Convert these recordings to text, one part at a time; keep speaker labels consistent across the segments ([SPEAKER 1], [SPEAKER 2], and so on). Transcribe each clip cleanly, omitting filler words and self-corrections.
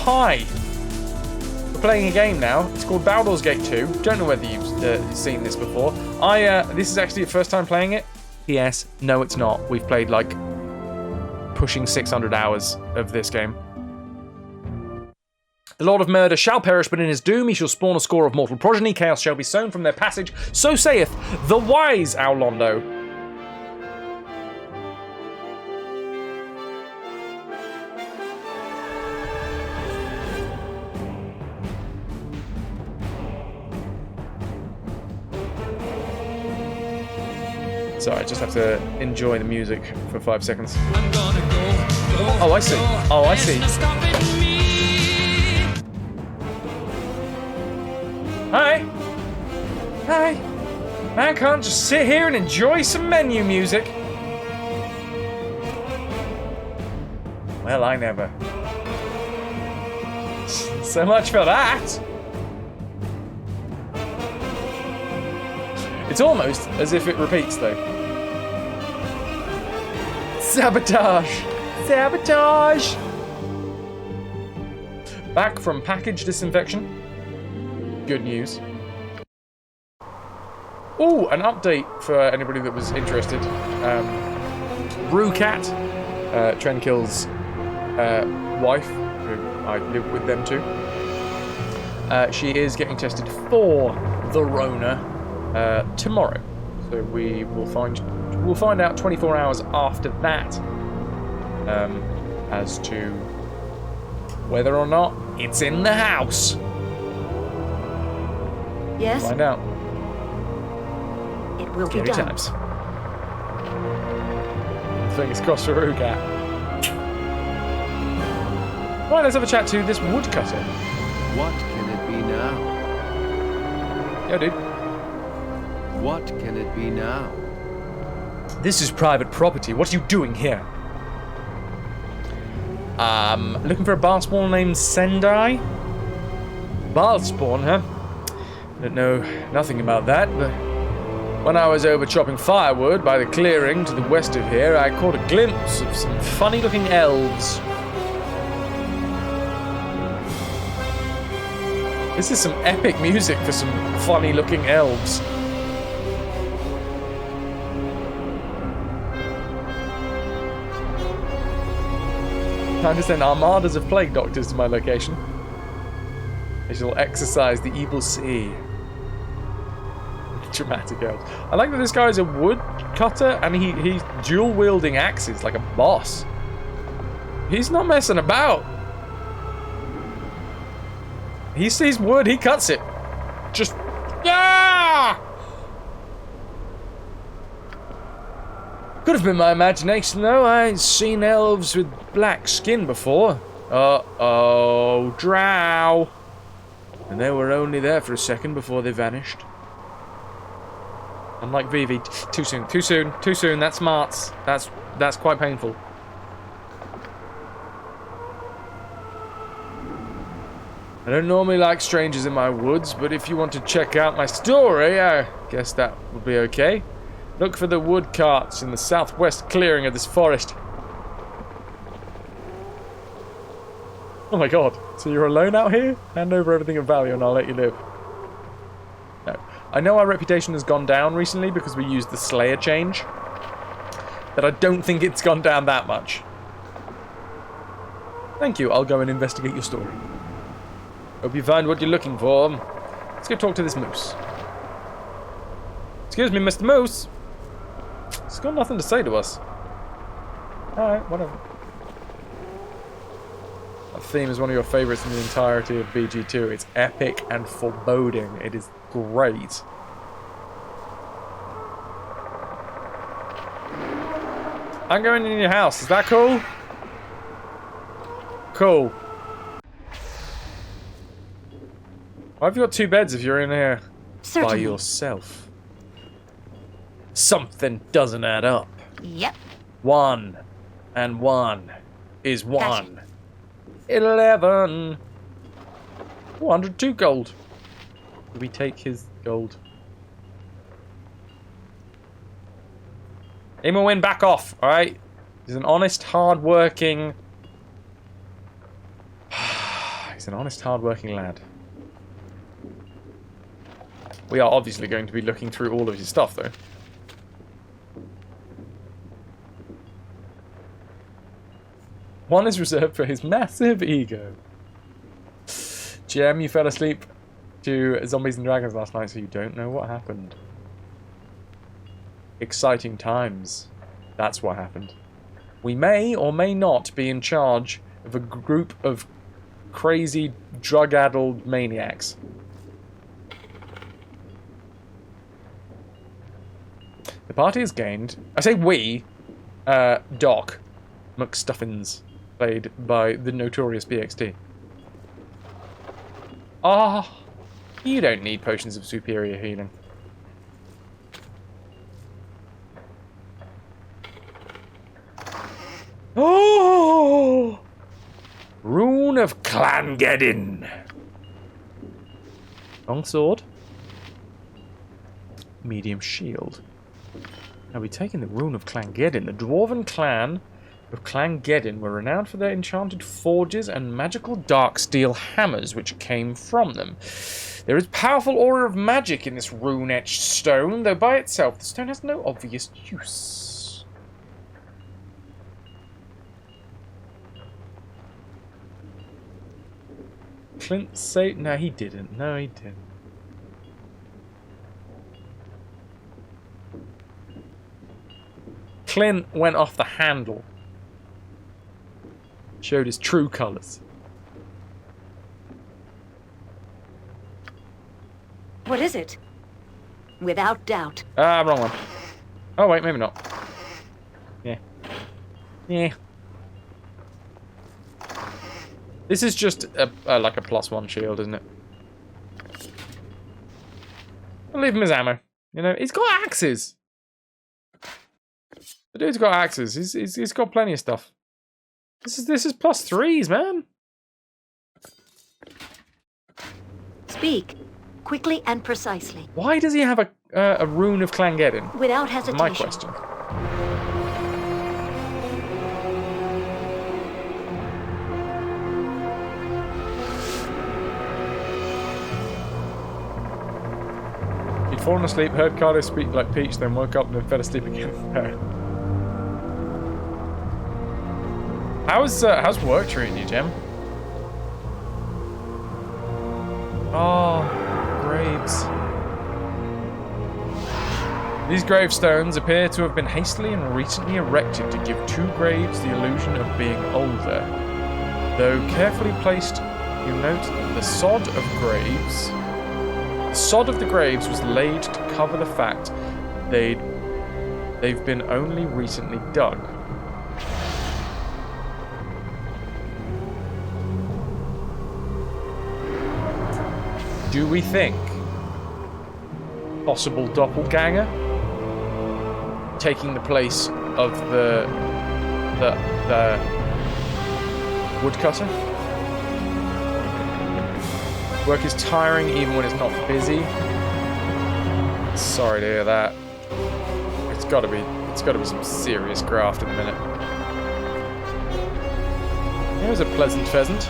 [SPEAKER 1] hi. We're playing a game now. It's called Baldur's Gate 2. Don't know whether you've seen this before. This is actually the first time playing it. P.S. No, it's not. We've played like pushing 600 hours of this game. The Lord of Murder shall perish, but in his doom he shall spawn a score of mortal progeny. Chaos shall be sown from their passage. So saith the wise Aulondo. Sorry, I just have to enjoy the music for 5 seconds. Oh, I see. Oh, I see. Hi. Hi. I can't just sit here and enjoy some menu music. Well, I never. So much for that. It's almost as if it repeats, though. Sabotage! Sabotage! Back from package disinfection. Good news. Oh, an update for anybody that was interested. Rukat, Trenkill's wife, who I live with them too. She is getting tested for the Rona tomorrow. So we'll find out 24 hours after that as to whether or not it's in the house.
[SPEAKER 2] Yes?
[SPEAKER 1] Find out.
[SPEAKER 2] It will be
[SPEAKER 1] Scary
[SPEAKER 2] done.
[SPEAKER 1] times. Fingers crossed for Rukat. Right, let's have a chat to this woodcutter.
[SPEAKER 3] What can it be now?
[SPEAKER 1] Yeah, dude.
[SPEAKER 3] What can it be now?
[SPEAKER 1] This is private property. What are you doing here? Looking for a Baalspawn named Sendai? Baalspawn, huh? Don't know nothing about that, but when I was over chopping firewood by the clearing to the west of here, I caught a glimpse of some funny-looking elves. This is some epic music for some funny-looking elves. Time to send armadas of plague doctors to my location. They shall exorcise the evil sea. Dramatic elves. I like that this guy is a woodcutter and he's dual-wielding axes like a boss. He's not messing about. He sees wood, he cuts it. Just... yeah! Could have been my imagination, though. I've seen elves with black skin before. Uh-oh, drow. And they were only there for a second before they vanished. Unlike Vivi, too soon, too soon, too soon. That's smarts. That's quite painful. I don't normally like strangers in my woods, but if you want to check out my story, I guess that would be okay. Look for the wood carts in the southwest clearing of this forest. Oh my god, so you're alone out here? Hand over everything of value and I'll let you live. No. I know our reputation has gone down recently because we used the Slayer change, but I don't think it's gone down that much. Thank you, I'll go and investigate your story. Hope you find what you're looking for. Let's go talk to this moose. Excuse me, Mr. Moose. He's got nothing to say to us. Alright, whatever. That theme is one of your favourites in the entirety of BG2. It's epic and foreboding. It is great. I'm going in your house. Is that cool? Cool. Why have you got 2 beds if you're in here
[SPEAKER 2] Certainly.
[SPEAKER 1] by yourself? Something doesn't add up.
[SPEAKER 2] Yep.
[SPEAKER 1] 1 and 1 is 1.
[SPEAKER 2] Gotcha.
[SPEAKER 1] 11. 102 gold. Did we take his gold? Imowin, back off, alright? He's an honest, hard-working... He's an honest, hard-working lad. We are obviously going to be looking through all of his stuff, though. One is reserved for his massive ego. GM, you fell asleep to Zombies and Dragons last night, so you don't know what happened. Exciting times. That's what happened. We may or may not be in charge of a group of crazy, drug-addled maniacs. The party has gained... I say we. Doc McStuffins, played by the notorious BXT. Ah, you don't need potions of superior healing. Oh! Rune of Clangeddin. Long sword. Medium shield. Now we're taking the Rune of Clangeddin. The Dwarven clan of Clangeddin were renowned for their enchanted forges and magical dark steel hammers which came from them. There is powerful aura of magic in this rune-etched stone, though by itself the stone has no obvious use. Clint say... No, he didn't. No, he didn't. Clint went off the handle. Showed his true colours.
[SPEAKER 2] What is it? Without doubt.
[SPEAKER 1] Ah, wrong one. Oh, wait, maybe not. Yeah. Yeah. This is just like a +1 shield, isn't it? I'll leave him his ammo. You know, he's got axes. The dude's got axes. He's got plenty of stuff. This is +3s, man.
[SPEAKER 2] Speak quickly and precisely.
[SPEAKER 1] Why does he have a rune of Clangeddin?
[SPEAKER 2] Without hesitation.
[SPEAKER 1] My question. He'd fallen asleep, heard Cardo speak like Peach, then woke up and then fell asleep again. How's work treating you, Jim? Oh, graves. These gravestones appear to have been hastily and recently erected to give two graves the illusion of being older. Though carefully placed, you'll note that the sod of the graves was laid to cover the fact they've been only recently dug. Do we think possible doppelganger taking the place of the woodcutter? Work is tiring even when it's not busy. Sorry to hear that. It's got to be some serious graft in a minute. Here's a pleasant pheasant.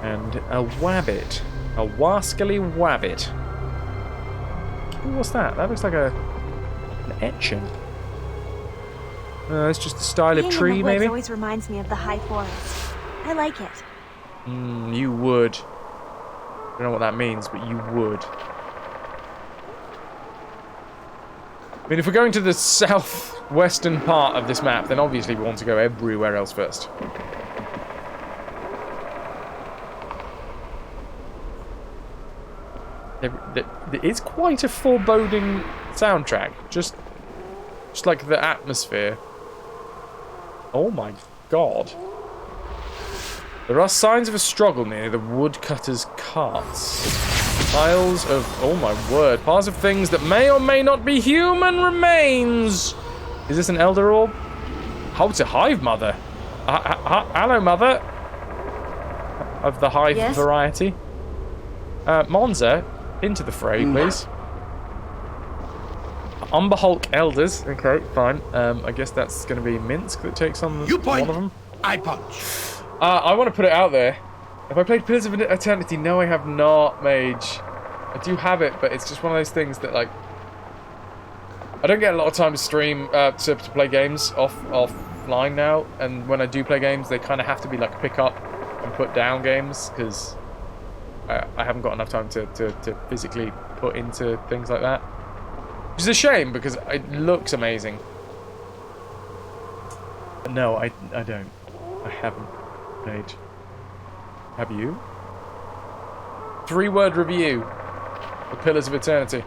[SPEAKER 1] And a wabbit. A wascally wabbit. Ooh, what's that? That looks like an etching. It's just the style of tree, maybe?
[SPEAKER 4] It always reminds me of the high forest. I like it.
[SPEAKER 1] You would. I don't know what that means, but you would. I mean, if we're going to the southwestern part of this map, then obviously we want to go everywhere else first. There is quite a foreboding soundtrack, just like the atmosphere. Oh my god. There are signs of a struggle near the woodcutter's carts. Piles of, oh my word, piles of things that may or may not be human remains. Is this an elder orb? Oh, it's a hive mother. Hello, mother. Of the hive variety. Monza, into the fray, please. Umber Elders. Okay, fine. I guess that's going to be Minsk that takes on one of them.
[SPEAKER 5] I punch.
[SPEAKER 1] I want to put it out there. Have I played Pillars of Eternity? No, I have not, Mage. I do have it, but it's just one of those things that, like, I don't get a lot of time to stream, to play games offline now, and when I do play games, they kind of have to be, like, pick up and put down games, because I haven't got enough time to physically put into things like that. Which is a shame, because it looks amazing. But no, I don't. I haven't, Mage. Have you? 3-word review of Pillars of Eternity.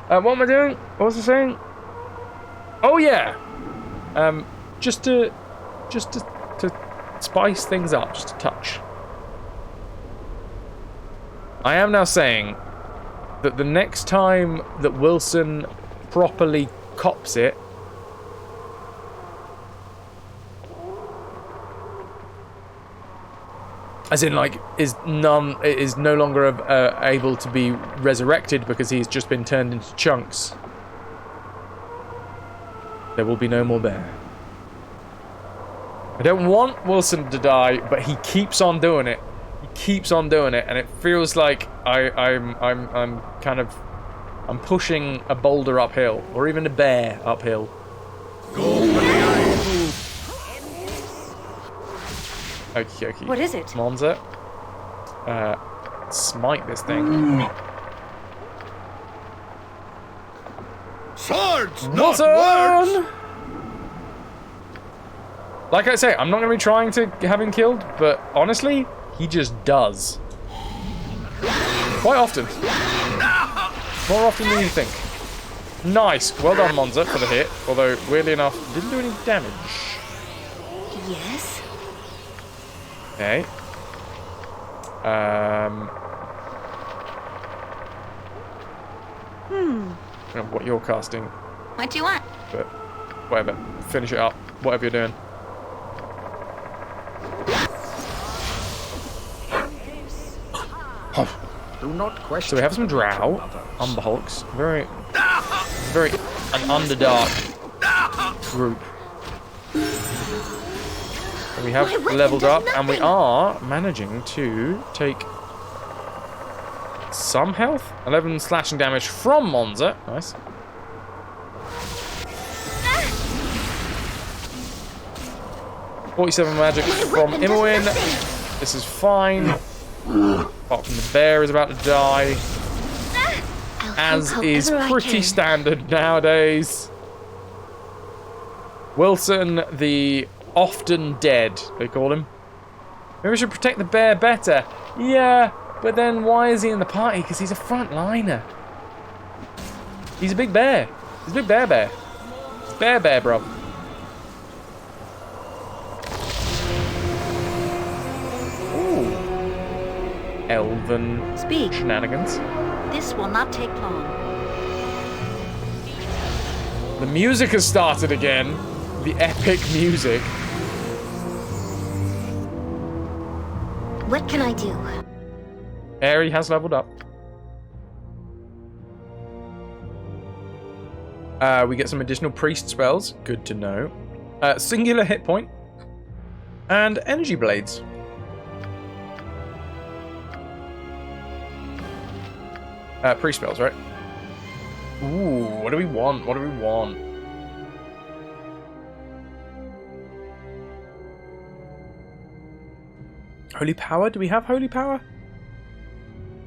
[SPEAKER 1] What am I doing? What was I saying? Oh yeah, just to spice things up, just a touch. I am now saying that the next time that Wilson properly cops it, as in, like, is no longer able to be resurrected because he's just been turned into chunks. There will be no more bear. I don't want Wilson to die, but he keeps on doing it. He keeps on doing it, and it feels like I'm pushing a boulder uphill, or even a bear uphill.
[SPEAKER 5] Go for the eye.
[SPEAKER 1] Okie dokie.
[SPEAKER 2] What is it?
[SPEAKER 1] Monza. Smite this thing.
[SPEAKER 5] Swords, not
[SPEAKER 1] Wilson!
[SPEAKER 5] words.
[SPEAKER 1] Like I say, I'm not going to be trying to have him killed, but honestly, he just does. Quite often. More often than you think. Nice. Well done, Monza, for the hit. Although, weirdly enough, didn't do any damage.
[SPEAKER 2] Yes?
[SPEAKER 1] Okay. I don't know what you're casting,
[SPEAKER 2] What do you want?
[SPEAKER 1] but whatever. Finish it up. Whatever you're doing.
[SPEAKER 6] Do not question.
[SPEAKER 1] So we have some Drow, Umber Hulks, very an underdark group. And we have
[SPEAKER 2] My weapon
[SPEAKER 1] leveled
[SPEAKER 2] does
[SPEAKER 1] up, and we
[SPEAKER 2] nothing.
[SPEAKER 1] are managing to take some health. 11 slashing damage from Monza. Nice.
[SPEAKER 2] Ah!
[SPEAKER 1] 47 magic from
[SPEAKER 2] weapon does
[SPEAKER 1] Imoen.
[SPEAKER 2] nothing.
[SPEAKER 1] This is fine. Apart from the bear is about to die.
[SPEAKER 2] I'll
[SPEAKER 1] As
[SPEAKER 2] help
[SPEAKER 1] is
[SPEAKER 2] however I
[SPEAKER 1] pretty
[SPEAKER 2] can.
[SPEAKER 1] standard nowadays. Wilson, the often dead, they call him. Maybe we should protect the bear better. Yeah, but then why is he in the party? Because he's a frontliner. He's a big bear. He's a big bear. He's bear, bro. Ooh. Elven
[SPEAKER 2] Speak.
[SPEAKER 1] shenanigans.
[SPEAKER 2] This will not take long.
[SPEAKER 1] The music has started again. The epic music.
[SPEAKER 4] What can I do?
[SPEAKER 1] Aerie has leveled up. We get some additional priest spells. Good to know. Singular hit point. And energy blades. Priest spells, right? Ooh, what do we want? What do we want? Holy power? Do we have holy power?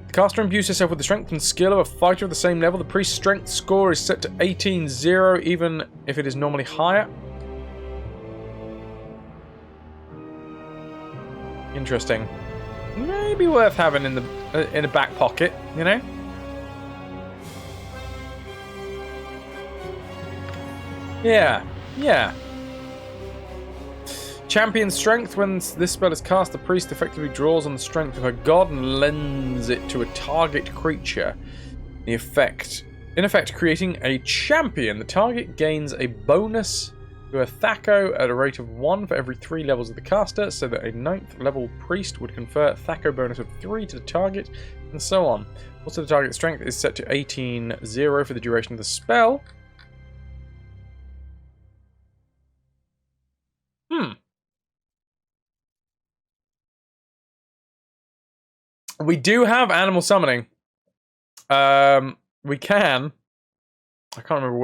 [SPEAKER 1] The caster imbues herself with the strength and skill of a fighter of the same level. The priest's strength score is set to 18-0, even if it is normally higher. Interesting. Maybe worth having in the back pocket, you know? Yeah, yeah. Champion strength. When this spell is cast, the priest effectively draws on the strength of her god and lends it to a target creature. In effect, creating a champion. The target gains a bonus Do a Thaco at a rate of 1 for every 3 levels of the caster, so that a 9th level priest would confer a Thaco bonus of 3 to the target, and so on. Also, the target strength is set to 18-0 for the duration of the spell. We do have animal summoning. We can. I can't remember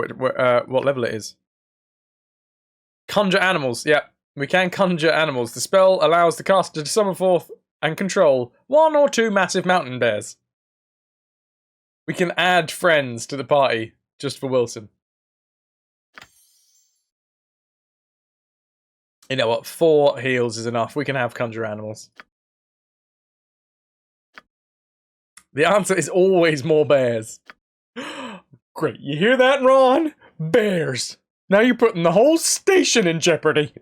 [SPEAKER 1] what level it is. Conjure animals. Yeah, we can conjure animals. The spell allows the caster to summon forth and control 1 or 2 massive mountain bears. We can add friends to the party just for Wilson. You know what? 4 heals is enough. We can have conjure animals. The answer is always more bears. Great. You hear that, Ron? Bears. Now you're putting the whole station in jeopardy.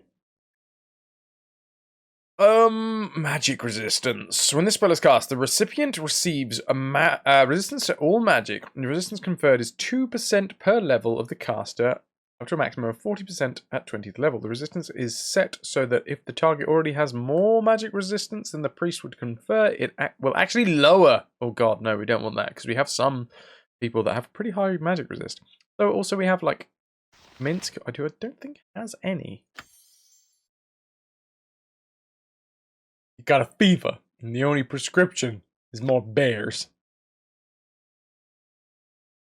[SPEAKER 1] Magic resistance. When this spell is cast, the recipient receives a resistance to all magic. The resistance conferred is 2% per level of the caster, up to a maximum of 40% at 20th level. The resistance is set so that if the target already has more magic resistance than the priest would confer, it will actually lower. Oh god, no, we don't want that, because we have some people that have pretty high magic resist. So also we have, like, Minsk, I don't think has any. You got a fever, and the only prescription is more bears.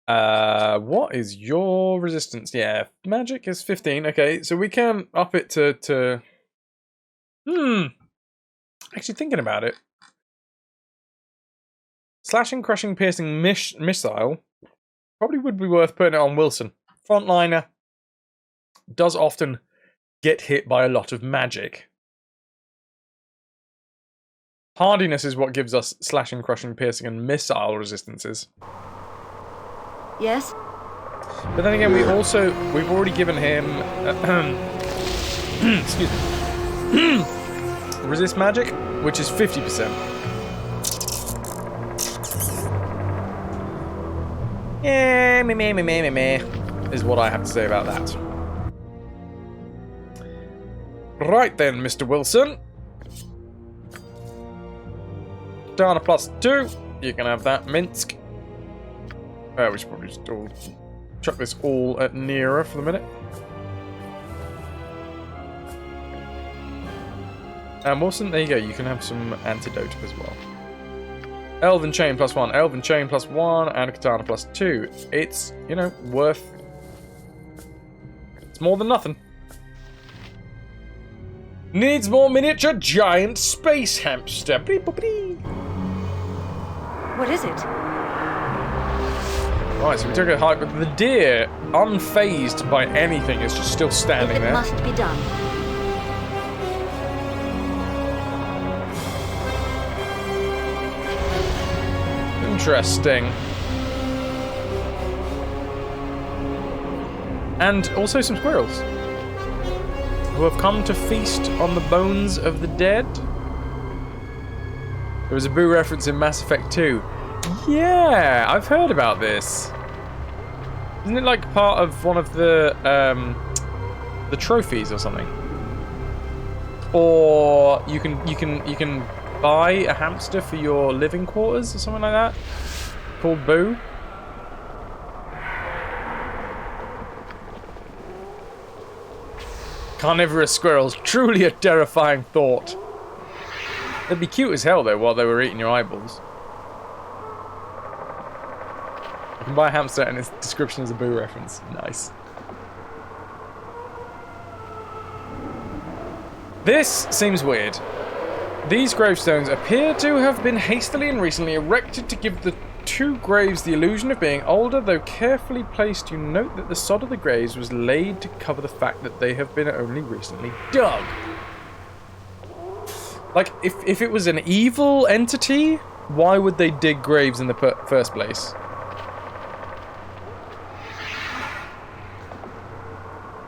[SPEAKER 1] What is your resistance? Yeah, magic is 15. Okay, so we can up it to... Actually, thinking about it. Slashing, crushing, piercing missile probably would be worth putting it on Wilson. Frontliner does often get hit by a lot of magic. Hardiness is what gives us slashing, crushing, piercing, and missile resistances.
[SPEAKER 2] Yes?
[SPEAKER 1] But then again, we've already given him excuse me. Resist magic, which is 50%. Yeah, meh, is what I have to say about that. Right then, Mr. Wilson. Down a +2. You can have that, Minsk. We should probably just chuck this all at Nera for the minute. And Wilson, there you go. You can have some antidote as well. Elven Chain +1, Elven Chain +1, and a Katana +2. It's, you know, worth... It's more than nothing. Needs more miniature giant space hamster.
[SPEAKER 2] What is it?
[SPEAKER 1] Right, so we took a hike, but the deer, unfazed by anything, is just still standing
[SPEAKER 2] If it
[SPEAKER 1] there.
[SPEAKER 2] must be done.
[SPEAKER 1] Interesting. And also some squirrels, who have come to feast on the bones of the dead. There was a Boo reference in Mass Effect 2. Yeah, I've heard about this. Isn't it like part of one of the trophies or something? Or you can buy a hamster for your living quarters or something like that, called Boo. Carnivorous squirrels, truly a terrifying thought. They'd be cute as hell though while they were eating your eyeballs. You can buy a hamster and its description is a Boo reference. Nice. This seems weird. These gravestones appear to have been hastily and recently erected to give the two graves the illusion of being older, though carefully placed. You note that the sod of the graves was laid to cover the fact that they have been only recently dug. Like, if it was an evil entity, why would they dig graves in the first place?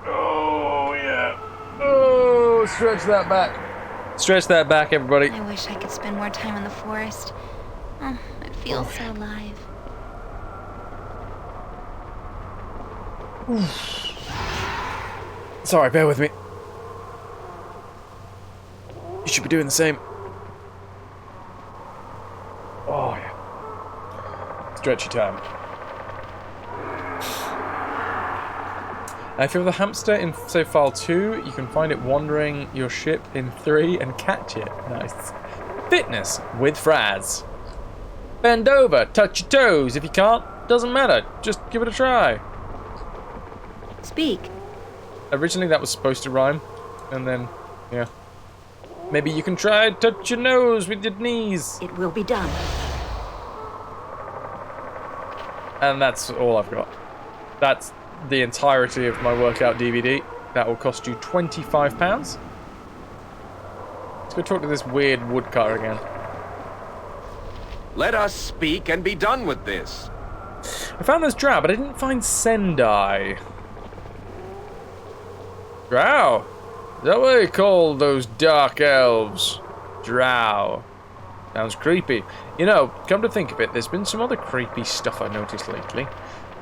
[SPEAKER 1] Oh, yeah. Oh, stretch that back. Stretch that back, everybody.
[SPEAKER 4] I wish I could spend more time in the forest. Oh, it feels so alive.
[SPEAKER 1] Sorry, bear with me. You should be doing the same. Oh, yeah. Stretchy time. If you're the hamster in Save File 2, you can find it wandering your ship in 3 and catch it. Nice. Fitness with Fraz. Bend over, touch your toes. If you can't, doesn't matter. Just give it a try.
[SPEAKER 2] Speak.
[SPEAKER 1] Originally that was supposed to rhyme, and then, yeah. Maybe you can try touch your nose with your knees.
[SPEAKER 2] It will be done.
[SPEAKER 1] And that's all I've got. That's the entirety of my workout DVD. That will cost you £25. Let's go talk to this weird woodcutter again.
[SPEAKER 3] Let us speak and be done with this.
[SPEAKER 1] I found this drow, but I didn't find Sendai. Drow? Is that what they call those dark elves? Drow. Sounds creepy. You know, come to think of it, there's been some other creepy stuff I noticed lately.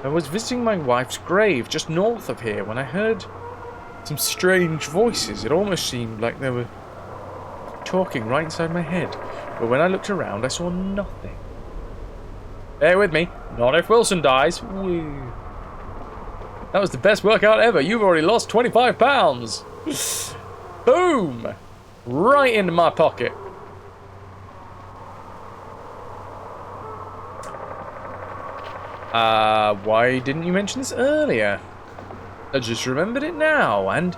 [SPEAKER 1] I was visiting my wife's grave just north of here when I heard some strange voices. It almost seemed like they were talking right inside my head. But when I looked around, I saw nothing. Bear with me. Not if Wilson dies. Woo. That was the best workout ever. You've already lost 25 pounds. Boom! Right into my pocket. Why didn't you mention this earlier? I just remembered it now, and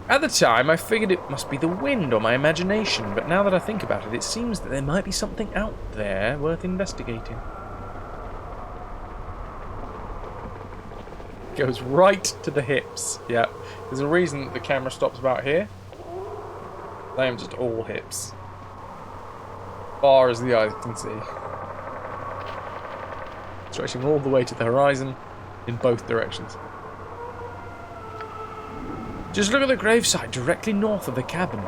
[SPEAKER 1] at the time I figured it must be the wind or my imagination, but now that I think about it, it seems that there might be something out there worth investigating. Goes right to the hips. Yeah, there's a reason that the camera stops about here. I am just all hips. Far as the eye can see. Stretching all the way to the horizon in both directions. Just look at the gravesite directly north of the cabin.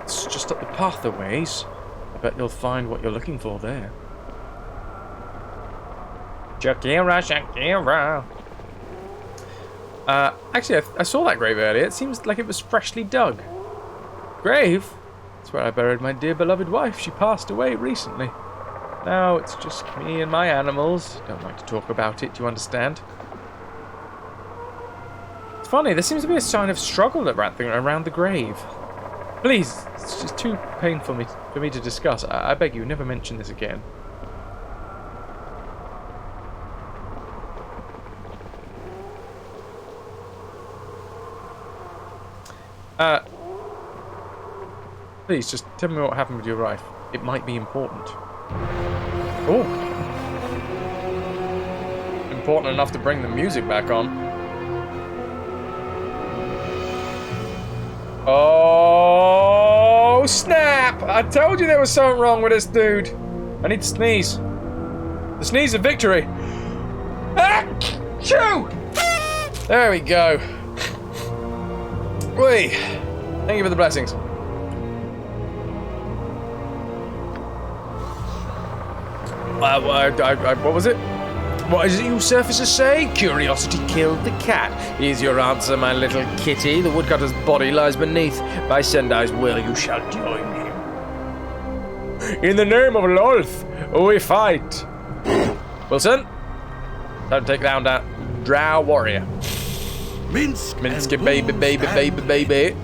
[SPEAKER 1] It's just up the path a ways. I bet you'll find what you're looking for there. Shakira, Shakira. Actually, I saw that grave earlier. It seems like it was freshly dug. Grave? That's where I buried my dear beloved wife. She passed away recently. Now it's just me and my animals. Don't like to talk about it, you understand? It's funny, there seems to be a sign of struggle around the grave. Please, it's just too painful for me to discuss. I beg you, never mention this again. Please, just tell me what happened with your wife. It might be important. Oh! Important enough to bring the music back on. Oh, snap! I told you there was something wrong with this dude. I need to sneeze. The sneeze of victory. Achoo! There we go. Whee! Thank you for the blessings. What was it? What is it you surfacers say? Curiosity killed the cat. Here's your answer, my little kitty. The woodcutter's body lies beneath. By Sendai's will, you shall join him. In the name of Lolth, we fight. Wilson, don't take down that drow warrior. Minsky, baby.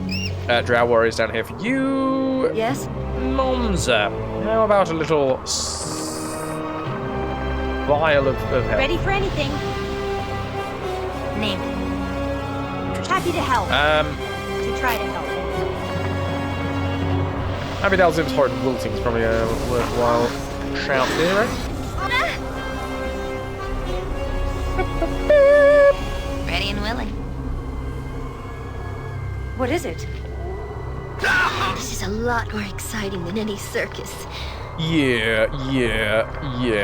[SPEAKER 1] Drow warrior's down here for you.
[SPEAKER 2] Yes?
[SPEAKER 1] Monza. How about a little vial of help?
[SPEAKER 6] Ready for anything. Name it. Happy to help. To try to help.
[SPEAKER 1] Happy Dalzim's horrid wilting is probably a worthwhile shout there, right?
[SPEAKER 4] Ready and willing.
[SPEAKER 2] What is it?
[SPEAKER 4] This is a lot more exciting than any circus.
[SPEAKER 1] Yeah,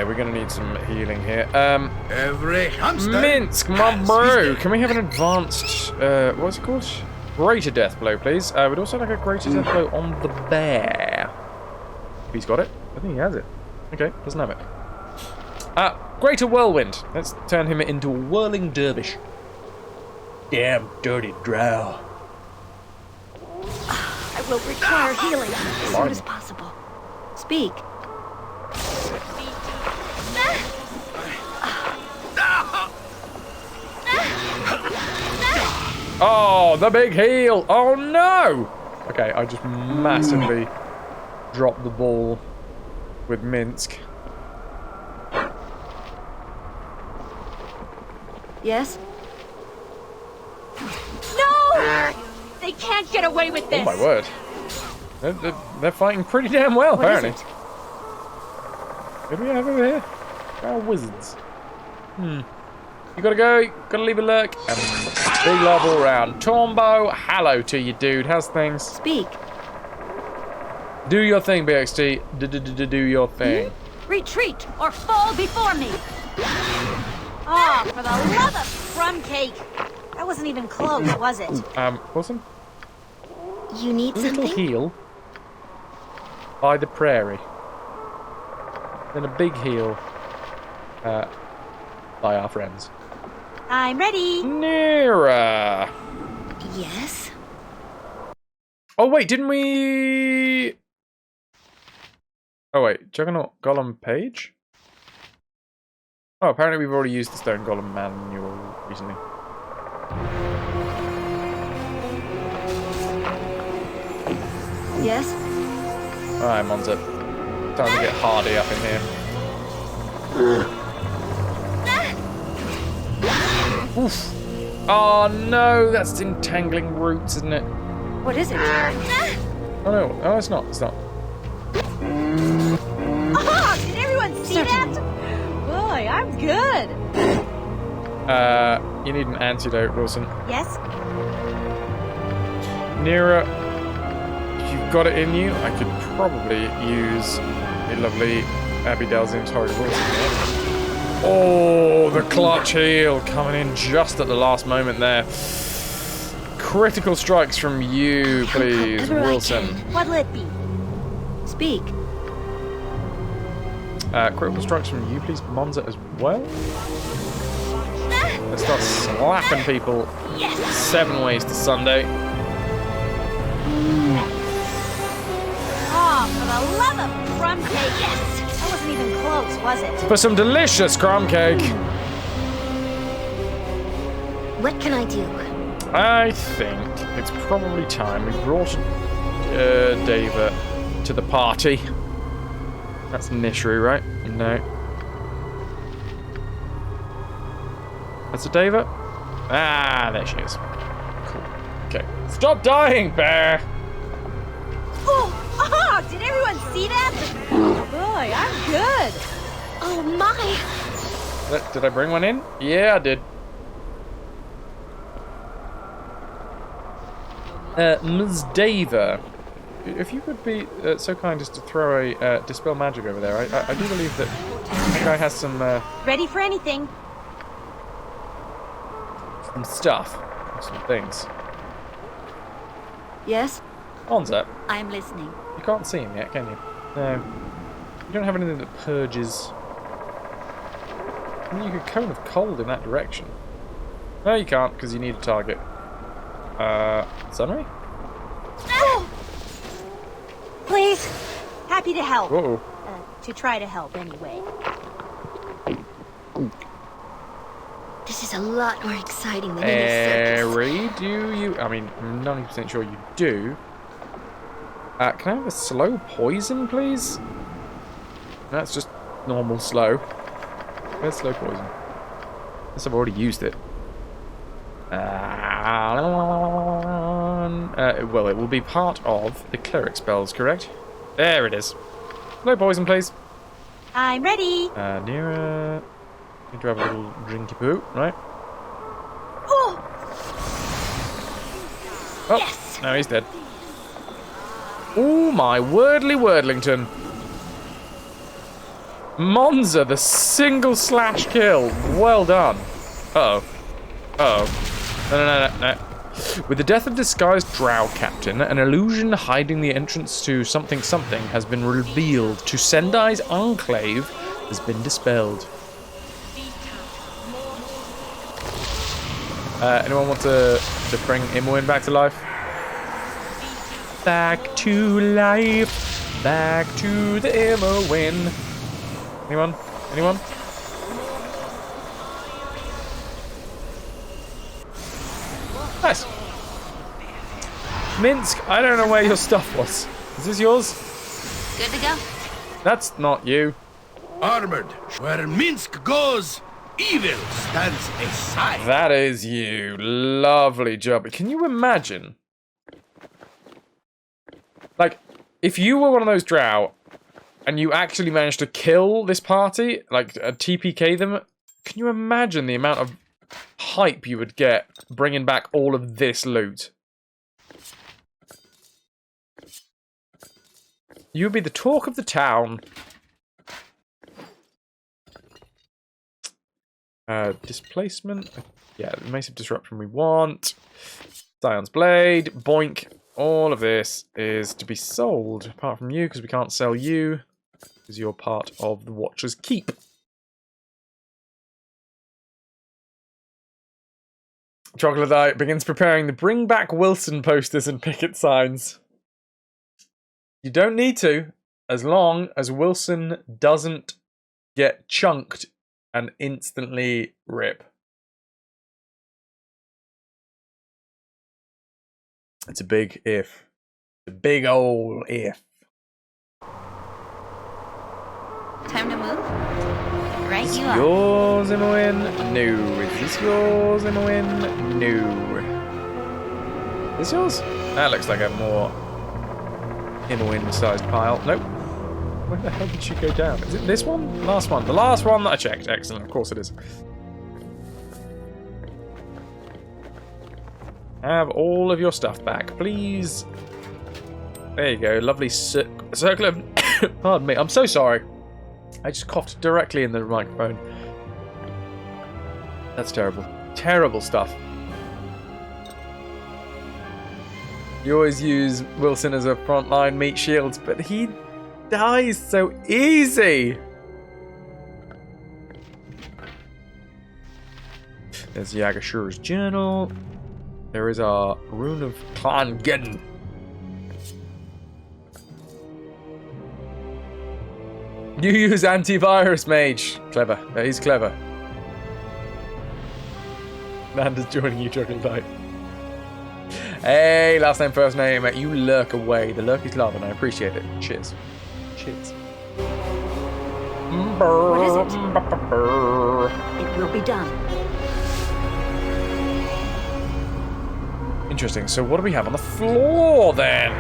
[SPEAKER 1] we're gonna need some healing here.
[SPEAKER 5] Every hamster.
[SPEAKER 1] Minsk, my bro! Can we have an advanced, what's it called? Greater death blow, please. We'd also like a greater death blow on the bear. If he's got it. I think he has it. Okay, doesn't have it. Greater whirlwind. Let's turn him into a whirling dervish. Damn dirty drow.
[SPEAKER 2] I will require healing as soon as possible. Speak.
[SPEAKER 1] Oh, the big heel! Oh no! Okay, I just massively dropped the ball with Minsk.
[SPEAKER 2] Yes?
[SPEAKER 6] No! They can't get away with this.
[SPEAKER 1] Oh my word. They're fighting pretty damn well,
[SPEAKER 2] What is
[SPEAKER 1] apparently.
[SPEAKER 2] it?
[SPEAKER 1] What do we have over here? Our wizards. You gotta go, you gotta leave a lurk. Big love all round. Tombo, hello to you, dude. How's things?
[SPEAKER 2] Speak.
[SPEAKER 1] Do your thing, BXT. Do your thing.
[SPEAKER 6] Retreat or fall before me. Oh, for the love of crumb cake. That wasn't even close, was it?
[SPEAKER 1] Wilson?
[SPEAKER 4] You need
[SPEAKER 1] Little
[SPEAKER 4] something?
[SPEAKER 1] heel by the prairie. Then a big heel by our friends.
[SPEAKER 6] I'm ready.
[SPEAKER 1] Nearer.
[SPEAKER 4] Yes?
[SPEAKER 1] Oh wait, didn't we? Oh wait, Juggernaut Golem page? Oh, apparently we've already used the Stone Golem manual recently.
[SPEAKER 2] Yes?
[SPEAKER 1] Alright, Monza. Time to get hardy up in here. Oof. Oh no, that's entangling roots, isn't it?
[SPEAKER 2] What is it?
[SPEAKER 1] Oh no, oh it's not, it's not.
[SPEAKER 6] Oh, did everyone see that? Boy, I'm good.
[SPEAKER 1] You need an antidote, Wilson.
[SPEAKER 6] Yes?
[SPEAKER 1] Nearer, if you've got it in you, I could probably use the lovely Abby Delzin's Horrid Wilson here. Oh, the clutch heel coming in just at the last moment there. Critical strikes from you, please, Wilson.
[SPEAKER 6] What'll it be?
[SPEAKER 2] Speak.
[SPEAKER 1] Critical strikes from you, please, Monza, as well. Let's start slapping people 7 ways to Sunday.
[SPEAKER 6] Oh, for the love of crumb cake. Yes! That wasn't even close, was it?
[SPEAKER 1] For some delicious crumb cake.
[SPEAKER 4] What can I do?
[SPEAKER 1] I think it's probably time we brought Dava to the party. That's Nishru, right? No. That's a Dava? Ah, there she is. Cool. Okay. Stop dying, bear!
[SPEAKER 6] Oh, did everyone see that? Oh boy, I'm good.
[SPEAKER 4] Oh my!
[SPEAKER 1] Did I bring one in? Yeah, I did. Ms. Dava, if you would be so kind as to throw a Dispel Magic over there. I do believe that that guy has some
[SPEAKER 6] Ready for anything.
[SPEAKER 1] stuff, some things.
[SPEAKER 2] Yes?
[SPEAKER 1] Onza,
[SPEAKER 2] I'm listening.
[SPEAKER 1] you can't see him yet, can you? No. You don't have anything that purges. I mean, you could cone of cold in that direction. No, you can't, because you need a target. Sunray?
[SPEAKER 6] Oh! Please. Happy to help.
[SPEAKER 1] Uh-oh.
[SPEAKER 6] To try to help anyway.
[SPEAKER 4] This is a lot more exciting than any circus.
[SPEAKER 1] Airy, do you? I mean, I'm 90% sure you do. Can I have a slow poison, please? That's just normal slow. Where's slow poison? Unless I've already used it. Well, it will be part of the cleric spells, correct? There it is. Slow poison, please.
[SPEAKER 6] I'm ready.
[SPEAKER 1] Nearer. Need to have a little drinky poo, right?
[SPEAKER 6] Oh!
[SPEAKER 1] Oh,
[SPEAKER 6] Yes!
[SPEAKER 1] no, he's dead. Oh my wordly wordlington. Monza, the single slash kill. Well done. Uh-oh. Uh-oh. No. With the death of disguised drow captain, an illusion hiding the entrance to something has been revealed. To Sendai's enclave has been dispelled. Anyone want to bring Imoen back to life? Back to life. Back to the Imoen. Anyone? Anyone? Nice. Minsk, I don't know where your stuff was. Is this yours?
[SPEAKER 4] Good to go.
[SPEAKER 1] That's not you.
[SPEAKER 5] Armored. Where Minsk goes, evil stands aside.
[SPEAKER 1] That is you. Lovely job. Can you imagine? Like, if you were one of those drow and you actually managed to kill this party, like TPK them, can you imagine the amount of hype you would get bringing back all of this loot? You would be the talk of the town. Displacement. Yeah, the Mace of Disruption we want. Zion's Blade. Boink. All of this is to be sold, apart from you, because we can't sell you, because you're part of the Watcher's Keep. Troglodyte begins preparing the Bring Back Wilson posters and picket signs. You don't need to, as long as Wilson doesn't get chunked and instantly rip. It's a big if. A big ol' if.
[SPEAKER 4] Time to move? Right,
[SPEAKER 1] Is
[SPEAKER 4] you
[SPEAKER 1] this
[SPEAKER 4] are.
[SPEAKER 1] yours, Imoen? No. Is this yours, Imoen? No. Is this yours? That looks like a more Imoen-sized pile. Nope. Where the hell did she go down? Is it this one? Last one. The last one that I checked. Excellent. Of course it is. Have all of your stuff back, please. There you go. Lovely circle of... Pardon me. I'm so sorry. I just coughed directly in the microphone. That's terrible. Terrible stuff. You always use Wilson as a frontline meat shield, but he dies so easy. There's Yagashura's journal. There is our Rune of Clangeddon. You use antivirus mage. Clever. He's clever. Nanda's joining you, Troglodyte. Hey, last name, first name. You lurk away. The lurk is love, and I appreciate it. Cheers. Cheers.
[SPEAKER 2] What is it? It will be done.
[SPEAKER 1] Interesting. So what do we have on the floor then?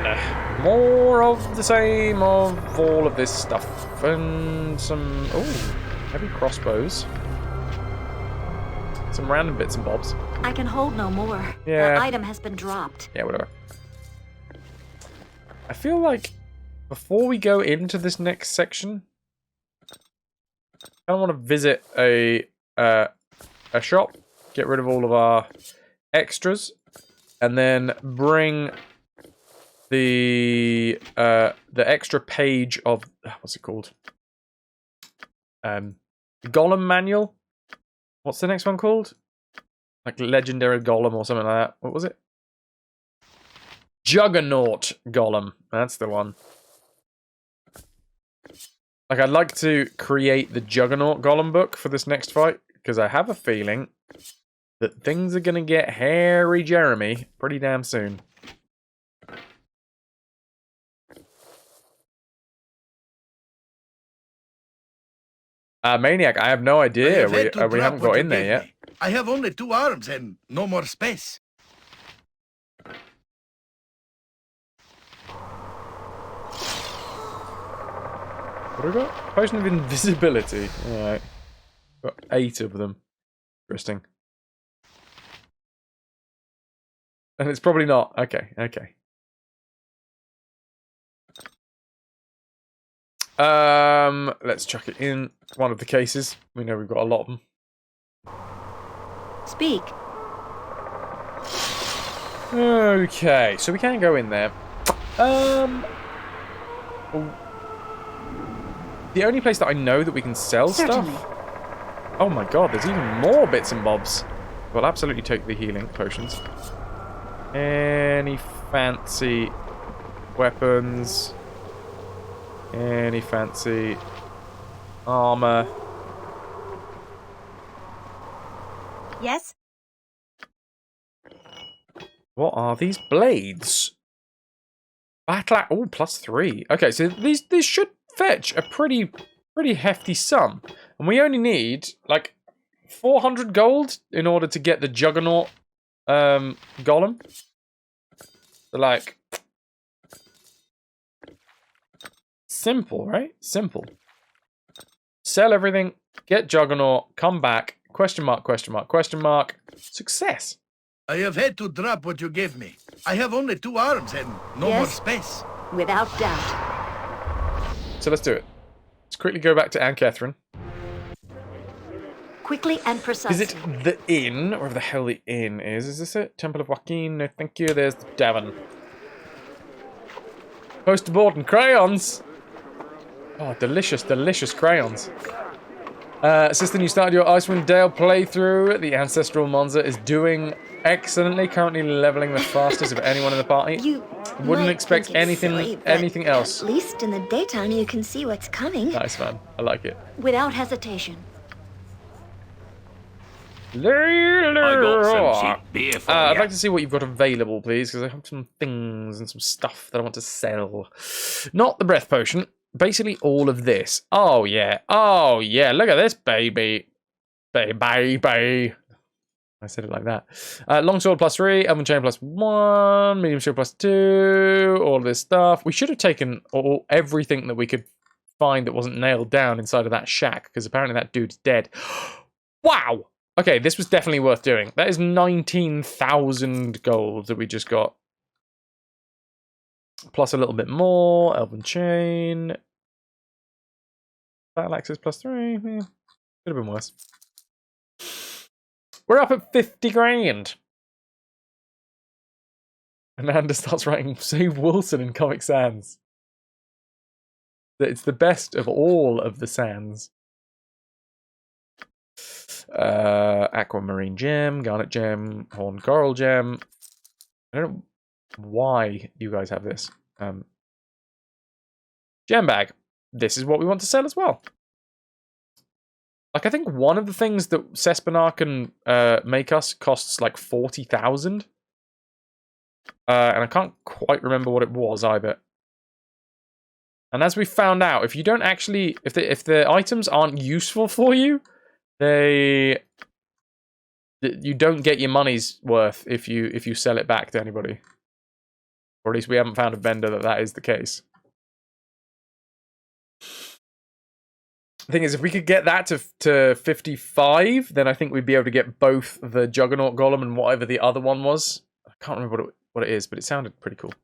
[SPEAKER 1] More of the same of all of this stuff. And some... Oh, heavy crossbows. Some random bits and bobs.
[SPEAKER 2] I can hold no more.
[SPEAKER 1] Yeah.
[SPEAKER 2] The item has been dropped.
[SPEAKER 1] Yeah, whatever. I feel like before we go into this next section, I want to visit a shop, get rid of all of our extras, and then bring the extra page of what's it called? Golem manual. What's the next one called? Like Legendary Golem or something like that. What was it? Juggernaut Golem. That's the one. Like, I'd like to create the Juggernaut Golem book for this next fight, because I have a feeling that things are going to get hairy Jeremy pretty damn soon. Maniac, I have no idea. We haven't got in there yet.
[SPEAKER 5] I have only 2 arms and no more space.
[SPEAKER 1] What have we got? Potion of invisibility. Alright. Got 8 of them. Interesting. And it's probably not. Okay, okay. Let's chuck it in one of the cases. We know we've got a lot of them.
[SPEAKER 2] Speak.
[SPEAKER 1] Okay, so we can't go in there. The only place that I know that we can sell
[SPEAKER 2] Certainly.
[SPEAKER 1] stuff. Oh my god, there's even more bits and bobs. We'll absolutely take the healing potions. Any fancy weapons? Any fancy armor?
[SPEAKER 6] Yes?
[SPEAKER 1] What are these blades? Battle. Oh, +3. Okay, so these should fetch a pretty hefty sum, and we only need like 400 gold in order to get the Juggernaut golem. So like simple, right? Simple. Sell everything, get Juggernaut, come back. Question mark, question mark, question mark. Success.
[SPEAKER 5] I have had to drop what you gave me. I have only 2 arms and no more
[SPEAKER 2] Yes?
[SPEAKER 5] space.
[SPEAKER 2] Without doubt.
[SPEAKER 1] So let's do it. Let's quickly go back to Anne Catherine.
[SPEAKER 2] Quickly and precisely.
[SPEAKER 1] Is it the inn, or the hell the inn is? Is this it? Temple of Joaquin? No, thank you. There's the Davin. Poster board and crayons. Oh, delicious, delicious crayons. Assistant, you started your Icewind Dale playthrough. The Ancestral Monza is doing excellently. Currently leveling the fastest of anyone in the party.
[SPEAKER 7] You
[SPEAKER 1] Wouldn't
[SPEAKER 7] might
[SPEAKER 1] expect
[SPEAKER 7] think it's
[SPEAKER 1] anything
[SPEAKER 7] silly, but
[SPEAKER 1] anything else.
[SPEAKER 7] At least in the daytime you can see what's coming.
[SPEAKER 1] Nice, man. I like it.
[SPEAKER 2] Without hesitation.
[SPEAKER 3] I got some cheap beer for
[SPEAKER 1] I'd
[SPEAKER 3] ya.
[SPEAKER 1] like to see what you've got available, please, because I have some things and some stuff that I want to sell. Not the breath potion. Basically all of this. Oh, yeah. Oh, yeah. Look at this, baby. Baby. I said it like that. Longsword +3, elven chain +1, medium shield +2, all of this stuff. We should have taken everything that we could find that wasn't nailed down inside of that shack, because apparently that dude's dead. Wow! Okay, this was definitely worth doing. That is 19,000 gold that we just got. Plus a little bit more. Elven chain. Battle axes +3. Yeah, could have been worse. We're up at 50 grand. Amanda starts writing Save Wilson in Comic Sans. It's the best of all of the Sans. Aquamarine gem, garnet gem, horn coral gem. I don't know why you guys have this. Gem bag. This is what we want to sell as well. Like, I think one of the things that Cespenar can make us costs like 40,000. And I can't quite remember what it was either. And as we found out, if you don't actually, if the items aren't useful for you, you don't get your money's worth if you sell it back to anybody. Or at least we haven't found a vendor that is the case. The thing is, if we could get that to 55, then I think we'd be able to get both the Juggernaut Golem and whatever the other one was. I can't remember what it is, but it sounded pretty cool.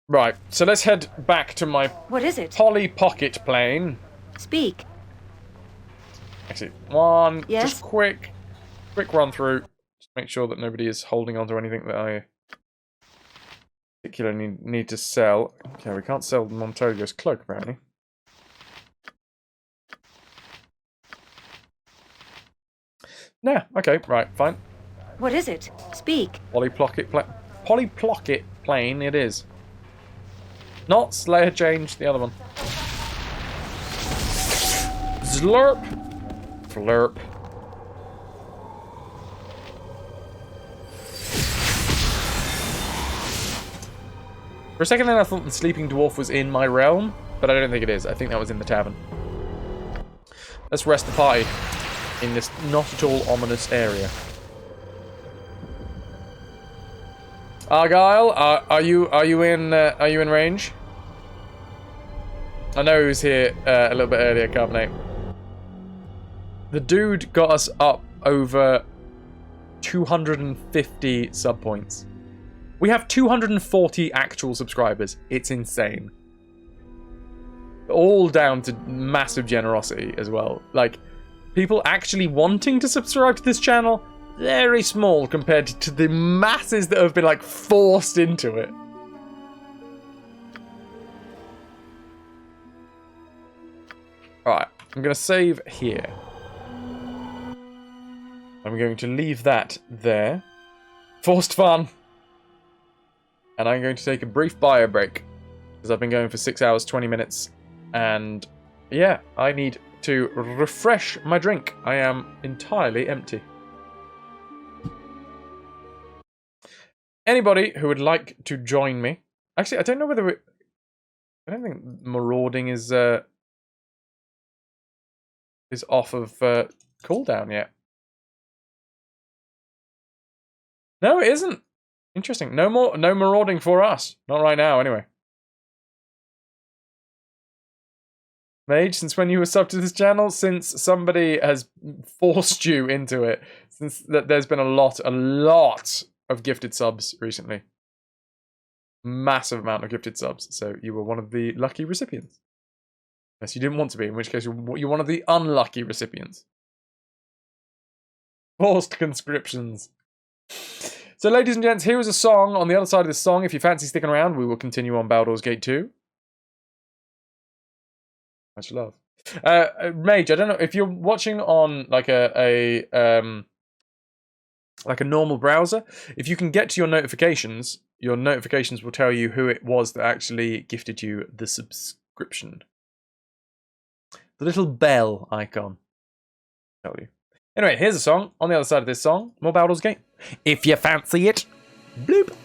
[SPEAKER 1] Right, so let's head back to my
[SPEAKER 2] What is it?
[SPEAKER 1] Polly Pocket plane.
[SPEAKER 2] Speak.
[SPEAKER 1] Actually,
[SPEAKER 2] Yes?
[SPEAKER 1] just quick run through. Just make sure that nobody is holding on to anything that I particularly need to sell. Okay, we can't sell Montogo's cloak, apparently. Nah, okay, right, fine.
[SPEAKER 2] What is it? Speak.
[SPEAKER 1] Polly Pocket plane it is. Not Slayer Change, the other one. Slurp. Flurp. For a second then I thought the Sleeping Dwarf was in my realm, but I don't think it is. I think that was in the tavern. Let's rest the party in this not at all ominous area. Argyle, are you in range? I know he was here a little bit earlier, Carbonate. The dude got us up over 250 sub points. We have 240 actual subscribers. It's insane. All down to massive generosity as well. Like, people actually wanting to subscribe to this channel, very small compared to the masses that have been, like, forced into it. Alright, I'm going to save here. I'm going to leave that there. Forced fun. And I'm going to take a brief bio break. Because I've been going for 6 hours, 20 minutes. And yeah, I need to refresh my drink. I am entirely empty. Anybody who would like to join me? Actually, I don't know whether I don't think marauding is off of cooldown yet. No, it isn't. Interesting. No marauding for us. Not right now, anyway. Mage, since when you were subbed to this channel? Since somebody has forced you into it. Since there's been a lot of gifted subs recently. Massive amount of gifted subs. So you were one of the lucky recipients. Unless you didn't want to be, in which case you're one of the unlucky recipients. Forced conscriptions. So ladies and gents, here is a song. On the other side of this song, if you fancy sticking around, we will continue on Baldur's Gate 2. Much love. Mage, I don't know if you're watching on like a normal browser. If you can get to your notifications will tell you who it was that actually gifted you the subscription. The little bell icon. Tell you. Anyway, here's a song. On the other side of this song, more Baldur's Gate. If you fancy it. Bloop.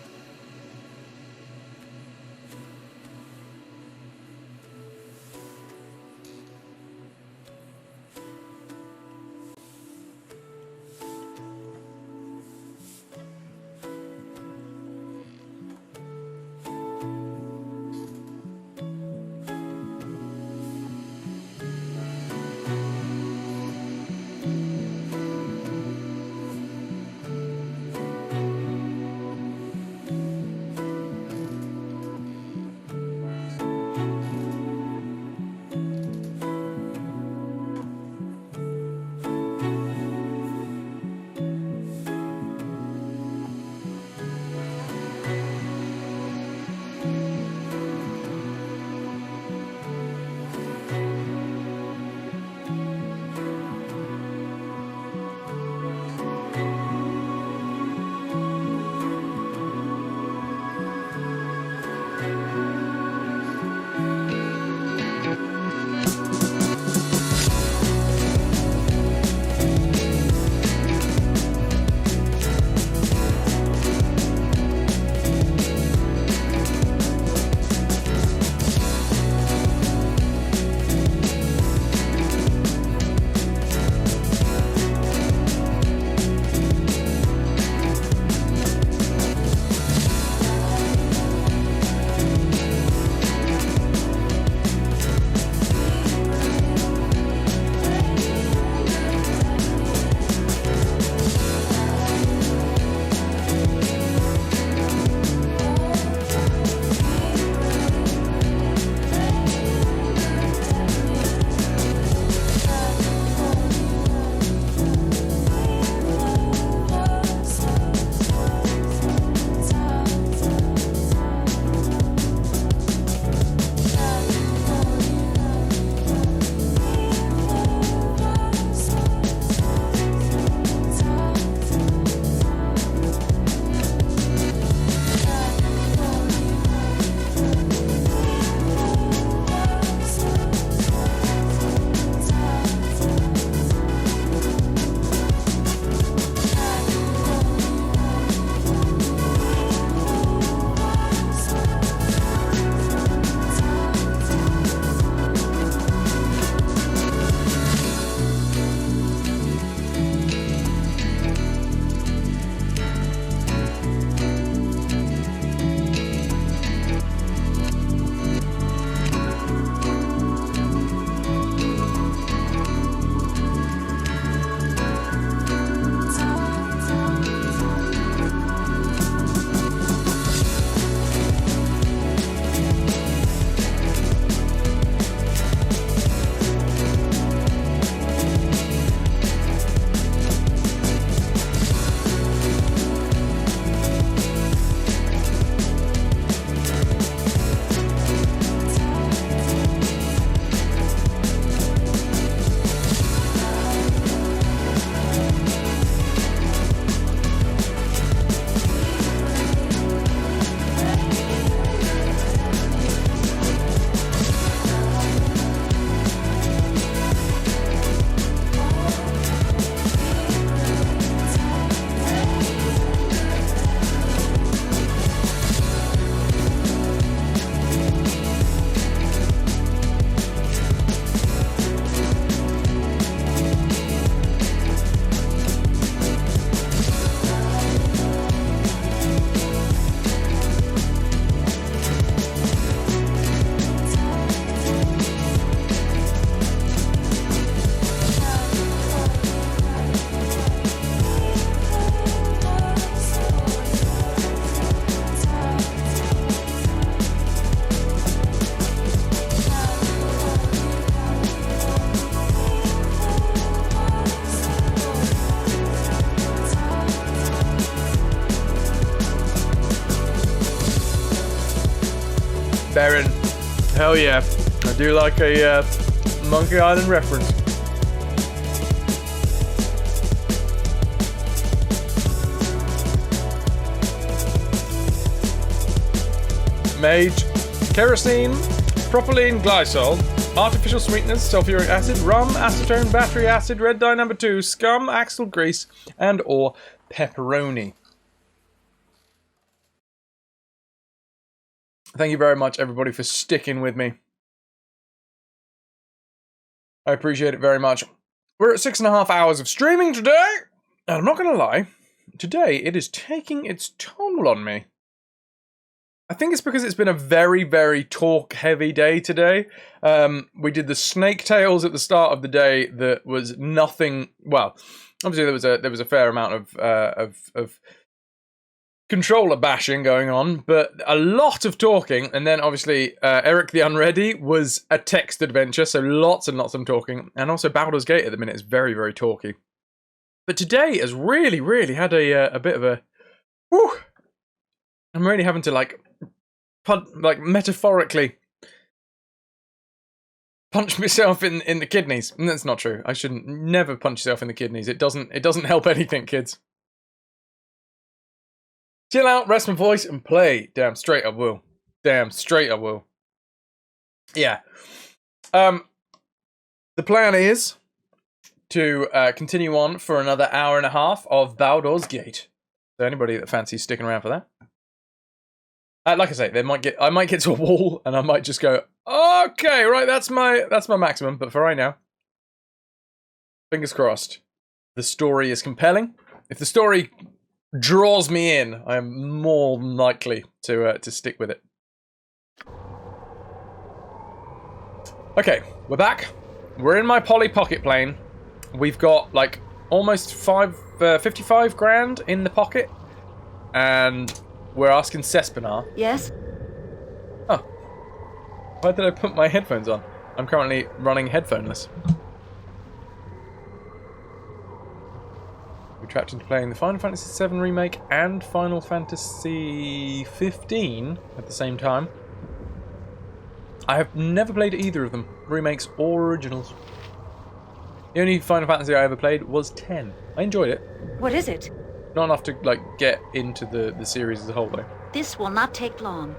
[SPEAKER 1] Baron. Hell yeah. I do like a Monkey Island reference. Mage, kerosene, propylene glycol, artificial sweeteners, sulfuric acid, rum, acetone, battery acid, red dye number 2, scum, axle grease, and or pepperoni. Thank you very much, everybody, for sticking with me. I appreciate it very much. We're at 6.5 hours of streaming today, and I'm not going to lie, today it is taking its toll on me. I think it's because it's been a very, very talk-heavy day today. We did the snake tails at the start of the day that was nothing... Well, obviously there was a fair amount of controller bashing going on, but a lot of talking. And then, obviously, Eric the Unready was a text adventure, so lots and lots of talking. And also Baldur's Gate at the minute is very, very talky. But today has really, really had a bit of a... Whew, I'm really having to, like metaphorically punch myself in the kidneys. And that's not true. I shouldn't never punch yourself in the kidneys. It doesn't help anything, kids. Chill out, rest my voice, and play. Damn straight I will. Damn straight I will. Yeah. The plan is to continue on for another hour and a half of Baldur's Gate. So anybody that fancies sticking around for that. Like I say, I might get to a wall, and I might just go, okay, right, that's my maximum. But for right now, fingers crossed, the story is compelling. If the story draws me in, I am more than likely to stick with it. Okay, we're back. We're in my Polly pocket plane. We've got like almost 55 grand in the pocket, and we're asking Cespinar.
[SPEAKER 2] Yes?
[SPEAKER 1] Oh. Why did I put my headphones on? I'm currently running headphoneless. We're trapped into playing the Final Fantasy VII Remake and Final Fantasy 15 at the same time. I have never played either of them, remakes or originals. The only Final Fantasy I ever played was 10. I enjoyed it.
[SPEAKER 2] What is it?
[SPEAKER 1] Not enough to, like, get into the series as a whole, though.
[SPEAKER 2] This will not take long.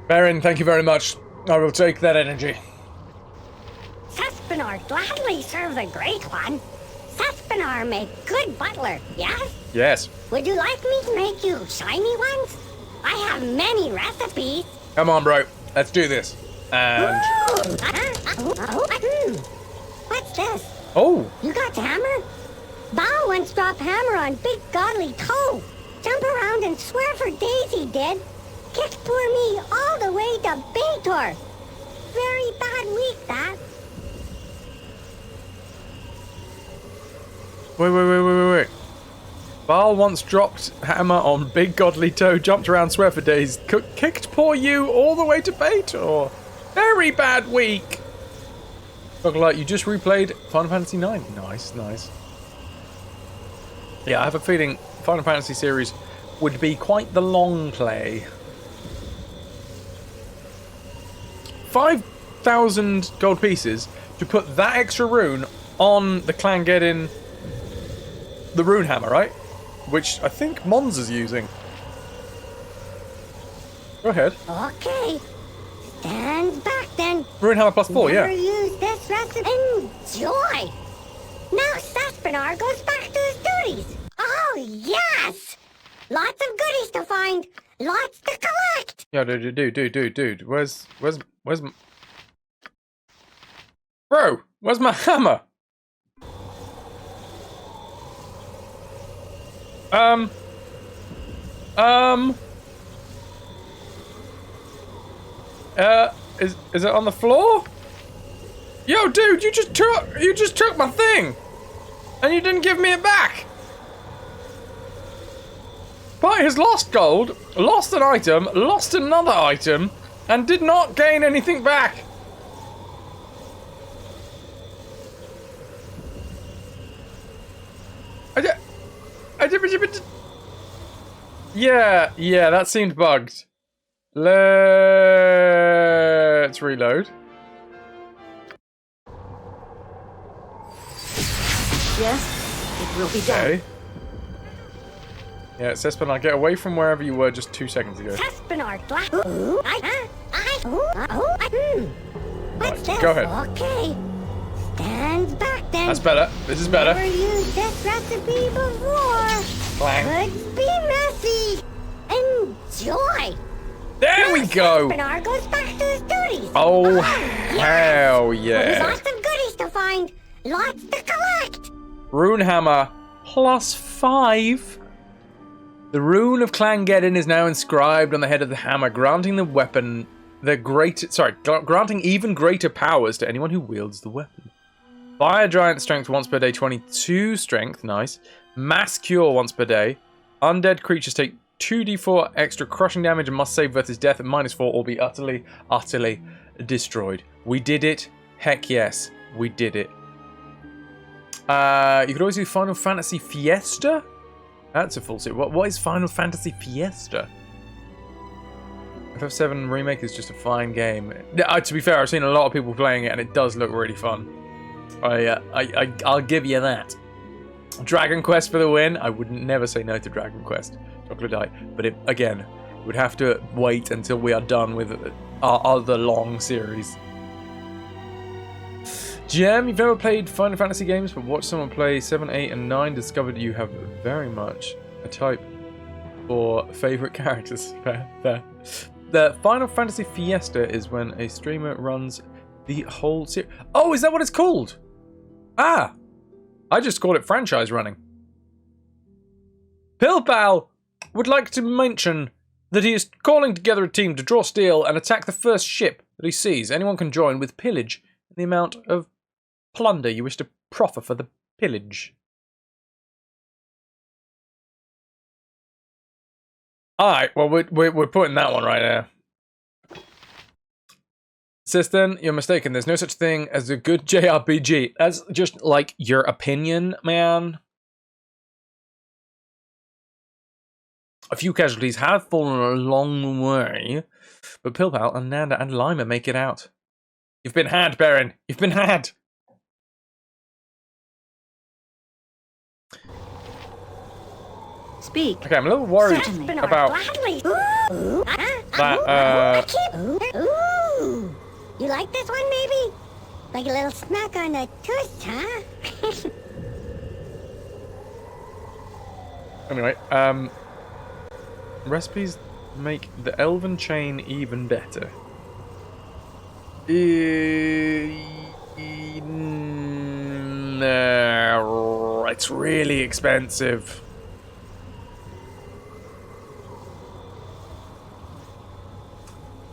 [SPEAKER 1] Baron, thank you very much. I will take that energy.
[SPEAKER 8] Cespinar gladly serve the Great One. Cespinar make good butler, yes?
[SPEAKER 1] Yes.
[SPEAKER 8] Would you like me to make you shiny ones? I have many recipes.
[SPEAKER 1] Come on, bro. Let's do this. And...
[SPEAKER 8] What's this?
[SPEAKER 1] Oh!
[SPEAKER 8] You got the hammer? Bhaal once dropped hammer on big godly toe. Jump around and swear for days he did. Kicked poor me all the way to Baldur. Very bad week, that.
[SPEAKER 1] Wait. Bhaal once dropped hammer on big godly toe, jumped around, swear for days, kicked poor you all the way to Baldur. Very bad week. Looking like you just replayed Final Fantasy IX. Nice. Yeah, I have a feeling Final Fantasy series would be quite the long play. 5,000 gold pieces to put that extra rune on the Clangeddon, the rune hammer, right? Which I think Monza's using. Go ahead.
[SPEAKER 8] Okay. Stand back then.
[SPEAKER 1] Rune hammer +4, yeah.
[SPEAKER 8] Never use this recipe. Enjoy. Now Cespinar goes back to his duties. Oh, yes! Lots of goodies to find. Lots to collect.
[SPEAKER 1] Yeah, dude. Where's Bro, where's my hammer? Is it on the floor? Yo, dude, you just took my thing, and you didn't give me it back. Party has lost gold, lost an item, lost another item, and did not gain anything back. Yeah, that seemed bugged. Let's reload.
[SPEAKER 2] Yes, it will be done.
[SPEAKER 1] Okay. Yeah, Sespinar, get away from wherever you were just 2 seconds ago.
[SPEAKER 8] Sespinar, What's this?
[SPEAKER 1] Go ahead.
[SPEAKER 8] Okay. Stand back then.
[SPEAKER 1] That's better. This is better.
[SPEAKER 8] Never used this recipe before.
[SPEAKER 1] Clang.
[SPEAKER 8] Could be messy. Enjoy.
[SPEAKER 1] There we go.
[SPEAKER 8] Sespinar goes back to his duties.
[SPEAKER 1] Oh, hell
[SPEAKER 8] There's
[SPEAKER 1] yeah.
[SPEAKER 8] lots of goodies to find. Lots to collect.
[SPEAKER 1] Rune Hammer +5. The rune of Clangeddon is now inscribed on the head of the hammer, granting the weapon granting even greater powers to anyone who wields the weapon. Fire Giant strength once per day, 22 strength, nice. Mass cure once per day. Undead creatures take 2d4 extra crushing damage and must save versus death at -4 or be utterly, utterly destroyed. We did it. Heck yes, we did it. You could always do Final Fantasy Fiesta. That's a full set. What is Final Fantasy Fiesta? FF7 Remake is just a fine game. To be fair, I've seen a lot of people playing it, and it does look really fun. I'll give you that. Dragon Quest for the win. I would never say no to Dragon Quest. Chocolate Die. But again, we'd have to wait until we are done with our other long series. Gem, you've never played Final Fantasy games, but watched someone play 7, 8, and 9, discovered you have very much a type for favourite characters. Fair. The Final Fantasy Fiesta is when a streamer runs the whole series. Oh, is that what it's called? Ah! I just call it franchise running. Pilpal would like to mention that he is calling together a team to draw steel and attack the first ship that he sees. Anyone can join with pillage and the amount of plunder you wish to proffer for the pillage. Alright, well, we're putting that one right there. Sistan, you're mistaken. There's no such thing as a good JRPG. That's just, like, your opinion, man. A few casualties have fallen along the way, but Pilpal and Nanda and Lima make it out. You've been had, Baron. You've been had.
[SPEAKER 2] Speak.
[SPEAKER 1] Okay, I'm a little worried about that.
[SPEAKER 8] Ooh. You like this one, maybe? Like a little smack on the tush, huh?
[SPEAKER 1] Anyway, recipes make the elven chain even better. No, it's really expensive.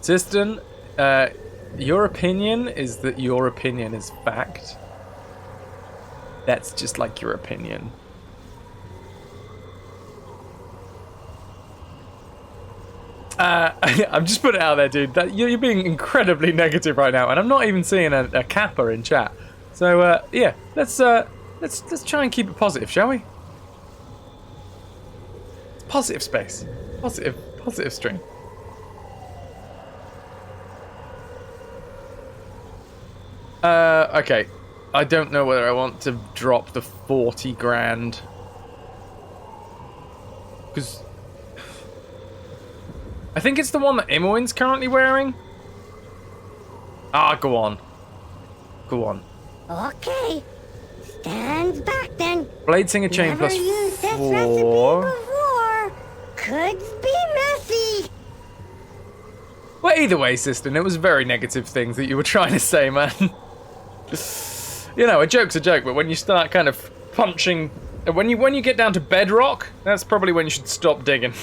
[SPEAKER 1] Sistan, your opinion is that your opinion is fact. That's just like your opinion. I'm just putting it out there, dude. That you're being incredibly negative right now, and I'm not even seeing a kappa in chat. So yeah, let's try and keep it positive, shall we? It's positive space, positive string. Okay. I don't know whether I want to drop the 40 grand. Because I think it's the one that Imoen's currently wearing. Ah, go on. Go on.
[SPEAKER 8] Okay. Stand back then.
[SPEAKER 1] Blade Singer Chain
[SPEAKER 8] Never
[SPEAKER 1] plus
[SPEAKER 8] used this
[SPEAKER 1] 4.
[SPEAKER 8] recipe before. Could be messy.
[SPEAKER 1] Well, either way, sister, it was very negative things that you were trying to say, man. You know, a joke's a joke, but when you start kind of punching, when you get down to bedrock, that's probably when you should stop digging.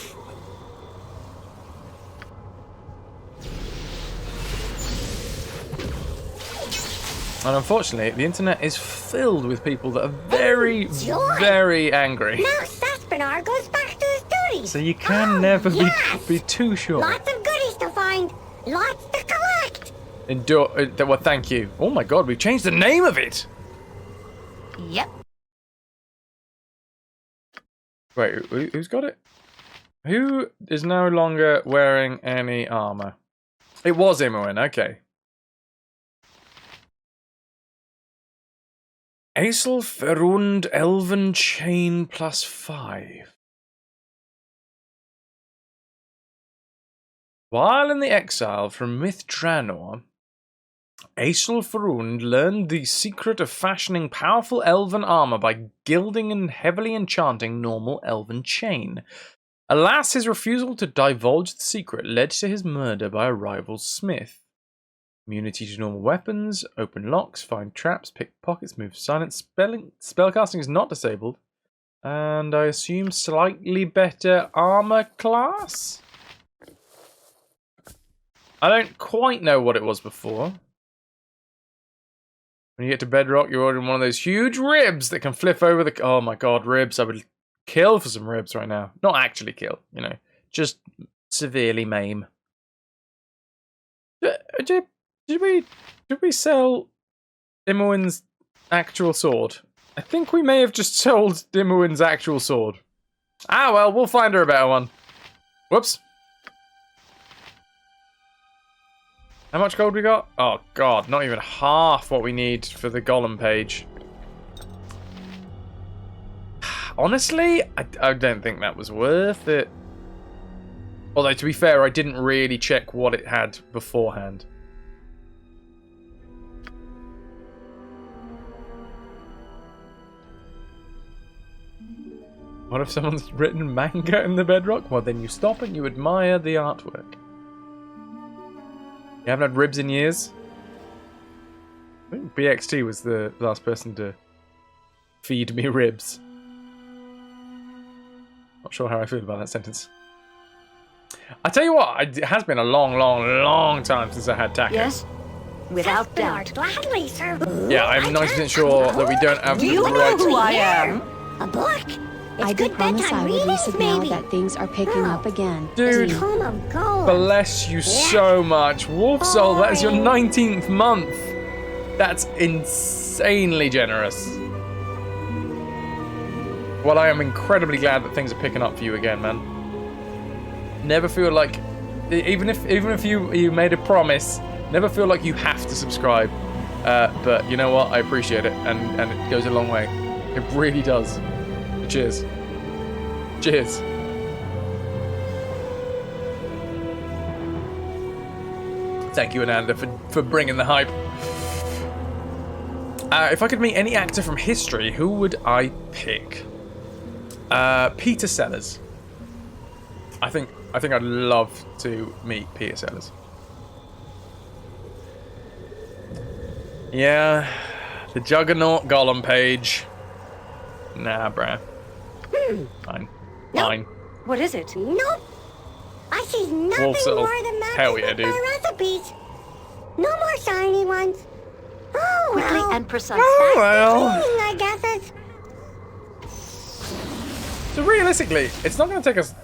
[SPEAKER 1] And unfortunately, the internet is filled with people that are very, very angry.
[SPEAKER 8] Now Sespinar goes back to his duties.
[SPEAKER 1] So you can never be too sure.
[SPEAKER 8] Lots of goodies to find. Lots to collect.
[SPEAKER 1] Well, thank you. Oh my god, we've changed the name of it.
[SPEAKER 4] Yep.
[SPEAKER 1] Wait, who's got it? Who is no longer wearing any armor? It was Imoen, okay. Aesel Ferund Elven Chain +5. While in the exile from Myth Tranor, Aesel Ferund learned the secret of fashioning powerful elven armor by gilding and heavily enchanting normal elven chain. Alas, his refusal to divulge the secret led to his murder by a rival smith. Immunity to normal weapons, open locks, find traps, pick pockets, move silent, spellcasting is not disabled, and I assume slightly better armor class? I don't quite know what it was before. When you get to Bedrock, you're ordering one of those huge ribs that can flip over the... Oh my god, ribs. I would kill for some ribs right now. Not actually kill, you know. Just severely maim. Did we sell Imoen's actual sword? I think we may have just sold Imoen's actual sword. Ah, well, we'll find her a better one. Whoops. How much gold we got? Oh god, not even half what we need for the Golem page. Honestly, I don't think that was worth it. Although, to be fair, I didn't really check what it had beforehand. What if someone's written manga in the Bedrock? Well, then you stop and you admire the artwork. You haven't had ribs in years? I think BXT was the last person to feed me ribs. Not sure how I feel about that sentence. I tell you what, it has been a long time since I had taco.
[SPEAKER 2] Yes, without doubt.
[SPEAKER 8] Gladly, sir.
[SPEAKER 1] Yeah, I'm 90% sure that we don't have
[SPEAKER 2] Do
[SPEAKER 1] the
[SPEAKER 2] you know
[SPEAKER 1] right...
[SPEAKER 2] who I am?
[SPEAKER 8] A book? It's
[SPEAKER 9] I
[SPEAKER 8] good
[SPEAKER 9] did promise
[SPEAKER 8] bedtime
[SPEAKER 9] I would
[SPEAKER 8] readings,
[SPEAKER 9] Lisa now
[SPEAKER 8] maybe.
[SPEAKER 9] that things are picking up again.
[SPEAKER 1] Dude.
[SPEAKER 8] Tome of gold.
[SPEAKER 1] Bless you so much. Wolf Soul, that is your 19th month. That's insanely generous. Well, I am incredibly glad that things are picking up for you again, man. Never feel like, even if you made a promise, never feel like you have to subscribe. But you know what? I appreciate it, and it goes a long way. It really does. Cheers. Cheers. Thank you, Ananda, for bringing the hype. If I could meet any actor from history, who would I pick? Peter Sellers. I think I'd love to meet Peter Sellers. Yeah, the Juggernaut Gollum page. Nah, bruh. Fine. Fine.
[SPEAKER 2] What is it?
[SPEAKER 8] Nope. I see nothing
[SPEAKER 1] Wolf Soul.
[SPEAKER 8] more than
[SPEAKER 1] Hell
[SPEAKER 8] matches
[SPEAKER 1] yeah,
[SPEAKER 8] with
[SPEAKER 1] dude.
[SPEAKER 8] my recipes. No more shiny ones. Oh,
[SPEAKER 2] Quickly
[SPEAKER 8] well.
[SPEAKER 2] and precise.
[SPEAKER 1] Oh, well.
[SPEAKER 8] Cleaning, I guess.
[SPEAKER 1] So realistically, it's not going to take us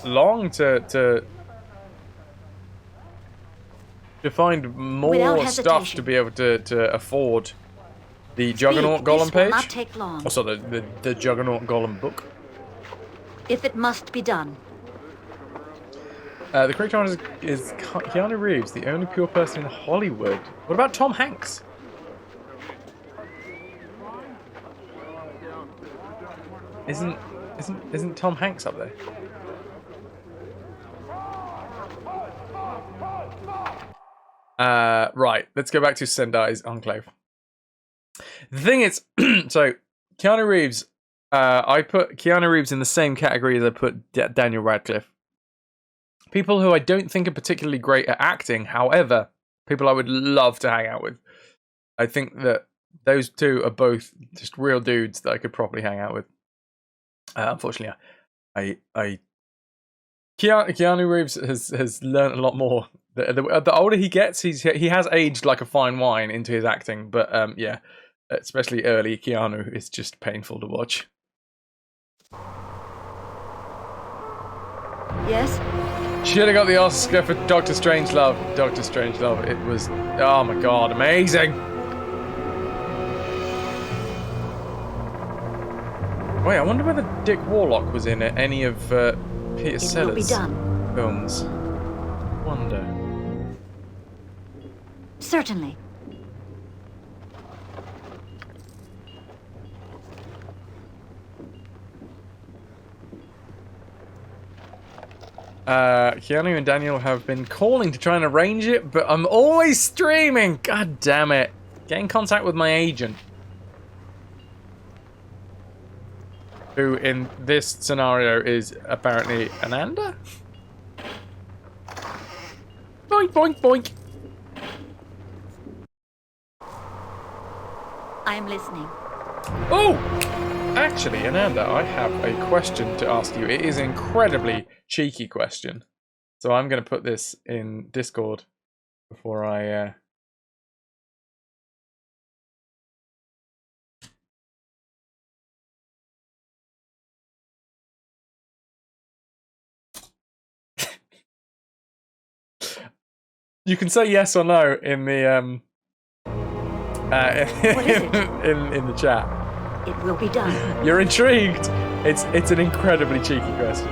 [SPEAKER 1] long to find more
[SPEAKER 2] Without
[SPEAKER 1] stuff
[SPEAKER 2] hesitation.
[SPEAKER 1] to be able to afford the Juggernaut
[SPEAKER 2] Speak.
[SPEAKER 1] Gollum
[SPEAKER 2] This will
[SPEAKER 1] page.
[SPEAKER 2] not take long.
[SPEAKER 1] Also, the Juggernaut Gollum book.
[SPEAKER 2] If it must be done.
[SPEAKER 1] The correct answer is Keanu Reeves, the only pure person in Hollywood. What about Tom Hanks? Isn't Tom Hanks up there? Right, let's go back to Sendai's Enclave. The thing is, so Keanu Reeves, I put Keanu Reeves in the same category as I put Daniel Radcliffe. People who I don't think are particularly great at acting, however, people I would love to hang out with. I think that those two are both just real dudes that I could probably hang out with. Unfortunately, Keanu Reeves has learned a lot more. The older he gets, he has aged like a fine wine into his acting. But yeah, especially early Keanu is just painful to watch.
[SPEAKER 2] Yes?
[SPEAKER 1] Should have got the Oscar for Doctor Strangelove. Doctor Strangelove, it was, oh my god, amazing. Wait, I wonder whether Dick Warlock was in any of Peter
[SPEAKER 2] It will be
[SPEAKER 1] Sellers
[SPEAKER 2] done.
[SPEAKER 1] films. Wonder.
[SPEAKER 2] Certainly.
[SPEAKER 1] Keanu and Daniel have been calling to try and arrange it, but I'm always streaming. God damn it. Get in contact with my agent. Who in this scenario is apparently Ananda? Boink, boink, boink.
[SPEAKER 2] I'm listening.
[SPEAKER 1] Oh! Actually, Ananda, I have a question to ask you. It is an incredibly cheeky question. So I'm going to put this in Discord before I... You can say yes or no in the
[SPEAKER 2] What is it?
[SPEAKER 1] in the chat.
[SPEAKER 2] It will be done.
[SPEAKER 1] You're intrigued. It's an incredibly cheeky question.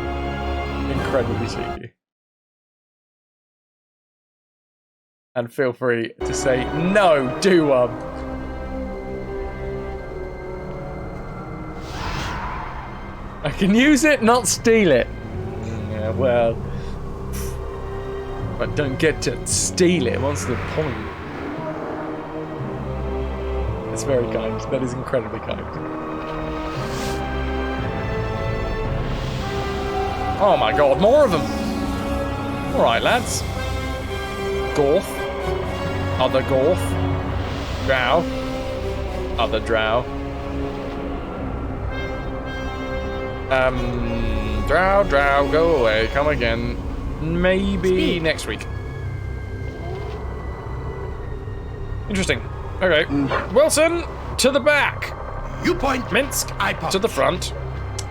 [SPEAKER 1] Incredibly cheeky. And feel free to say no. Do one. I can use it, not steal it. Yeah, well. But don't get to steal it. What's the point? That's very kind. That is incredibly kind. Oh my god, more of them! Alright, lads. Gorth. Other Gorth. Drow. Other Drow. Drow, go away. Come again. Maybe next week. Interesting. Okay. Wilson, to the back.
[SPEAKER 5] You point.
[SPEAKER 1] Minsk,
[SPEAKER 5] I point.
[SPEAKER 1] to the front.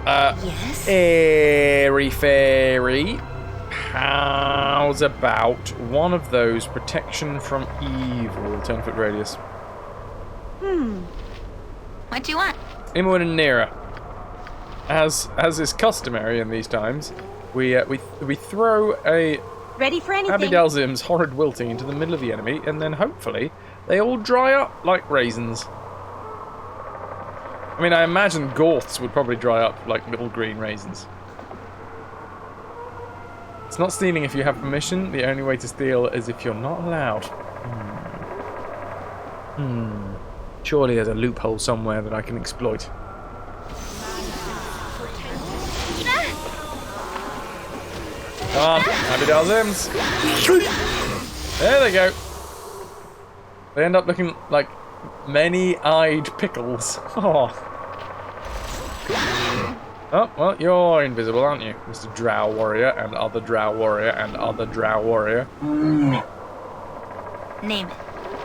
[SPEAKER 2] Yes?
[SPEAKER 1] Airy fairy. How's about one of those protection from evil 10-foot radius?
[SPEAKER 4] What do you want?
[SPEAKER 1] Imoen and nearer. As is customary in these times, we throw a
[SPEAKER 6] Ready for anything?
[SPEAKER 1] Abidalzim's horrid wilting into the middle of the enemy, and then hopefully they all dry up like raisins. I mean, I imagine Gorths would probably dry up like little green raisins. It's not stealing if you have permission. The only way to steal is if you're not allowed. Surely there's a loophole somewhere that I can exploit. Come on, Abidalzims. There they go. They end up looking like many-eyed pickles. Oh, well, you're invisible, aren't you, Mr. Drow Warrior and other Drow Warrior and other Drow Warrior?
[SPEAKER 4] Name it.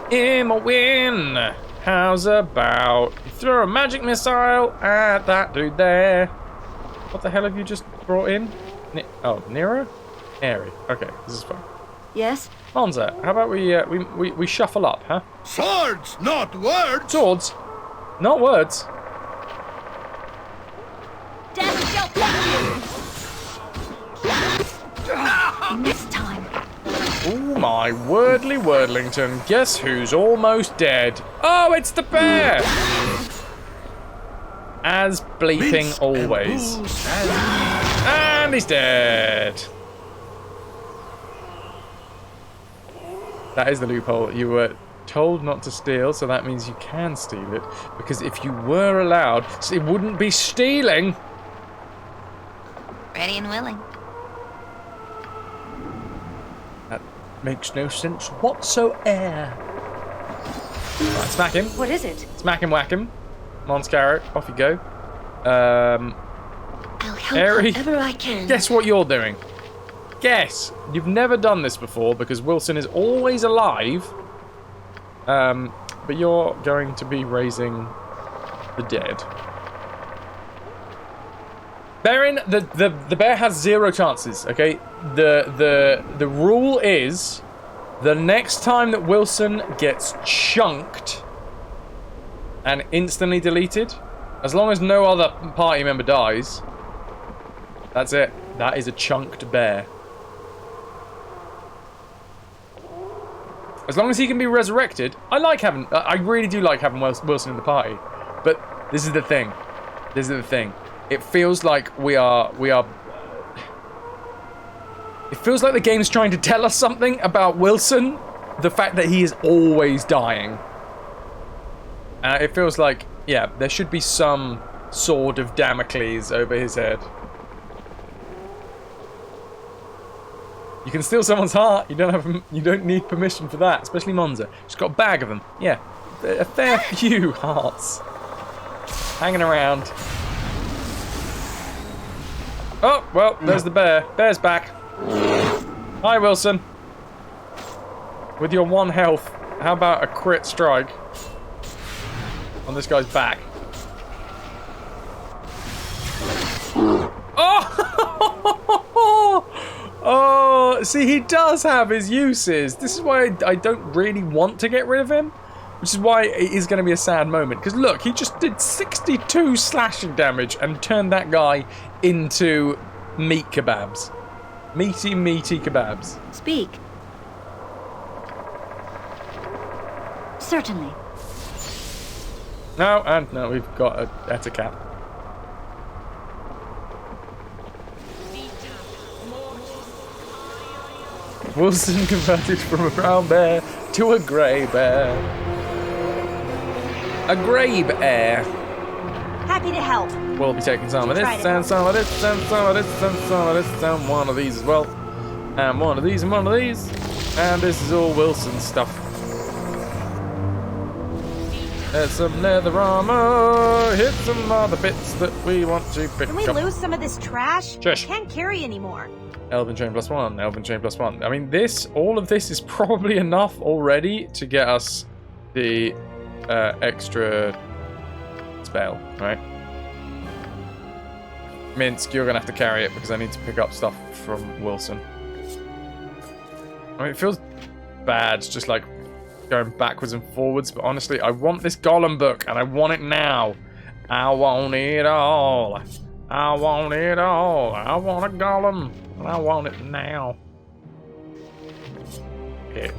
[SPEAKER 1] Imoen! How's about you throw a magic missile at that dude there? What the hell have you just brought in? Nero? Airy. Okay, this is fun.
[SPEAKER 2] Yes?
[SPEAKER 1] Monza, how about we shuffle up, huh?
[SPEAKER 5] Swords, not words.
[SPEAKER 1] Swords, not words.
[SPEAKER 6] Death shall take you!
[SPEAKER 2] This time.
[SPEAKER 1] Oh my wordly wordlington, guess who's almost dead? Oh, it's the bear! As bleeping
[SPEAKER 5] Mince
[SPEAKER 1] always.
[SPEAKER 5] and goose and
[SPEAKER 1] And he's dead. That is the loophole. You were told not to steal, so that means you can steal it. Because if you were allowed, it wouldn't be stealing.
[SPEAKER 4] Ready and willing.
[SPEAKER 1] That makes no sense whatsoever. Right, smack him.
[SPEAKER 2] What is it?
[SPEAKER 1] Smack him, whack him. Monscarrow, off you go.
[SPEAKER 7] I'll help
[SPEAKER 1] Airy,
[SPEAKER 7] however I can.
[SPEAKER 1] guess what you're doing? Guess. You've never done this before because Wilson is always alive. But you're going to be raising the dead. Baron, the bear has 0 chances, okay? The rule is the next time that Wilson gets chunked and instantly deleted, as long as no other party member dies, That's it. That is a chunked bear. As long as he can be resurrected, I really do like having Wilson in the party. But this is the thing. It feels like it feels like the game's trying to tell us something about Wilson. The fact that he is always dying. It feels like, yeah, there should be some sword of Damocles over his head. You can steal someone's heart. You don't need permission for that, especially Monza. She's got a bag of them. Yeah, a fair few hearts hanging around. Oh well, there's the bear. Bear's back. Hi, Wilson. With your 1 health, how about a crit strike on this guy's back? Oh! Oh, see, he does have his uses. This is why I don't really want to get rid of him. Which is why it is going to be a sad moment. Because look, he just did 62 slashing damage and turned that guy into meat kebabs. Meaty kebabs.
[SPEAKER 2] Speak. Certainly.
[SPEAKER 1] No, and no, we've got a etiquette. Wilson converted from a brown bear to a grey bear. A grey bear.
[SPEAKER 6] Happy to help.
[SPEAKER 1] We'll be taking some of this, and some of this, and some of this, and some of this, and one of these as well. And one of these, and one of these. And this is all Wilson stuff. There's some leather armor. Hit some other bits that we want to pick up.
[SPEAKER 6] Can we lose some of this trash?
[SPEAKER 1] Shush.
[SPEAKER 6] I can't carry anymore.
[SPEAKER 1] Elven Chain +1, Elven Chain +1. I mean, all of this is probably enough already to get us the extra spell, right? Minsk, you're gonna have to carry it because I need to pick up stuff from Wilson. I mean, it feels bad just like going backwards and forwards, but honestly, I want this Golem book and I want it now. I want it all. I want it all. I want a Golem. And I want it now. Okay,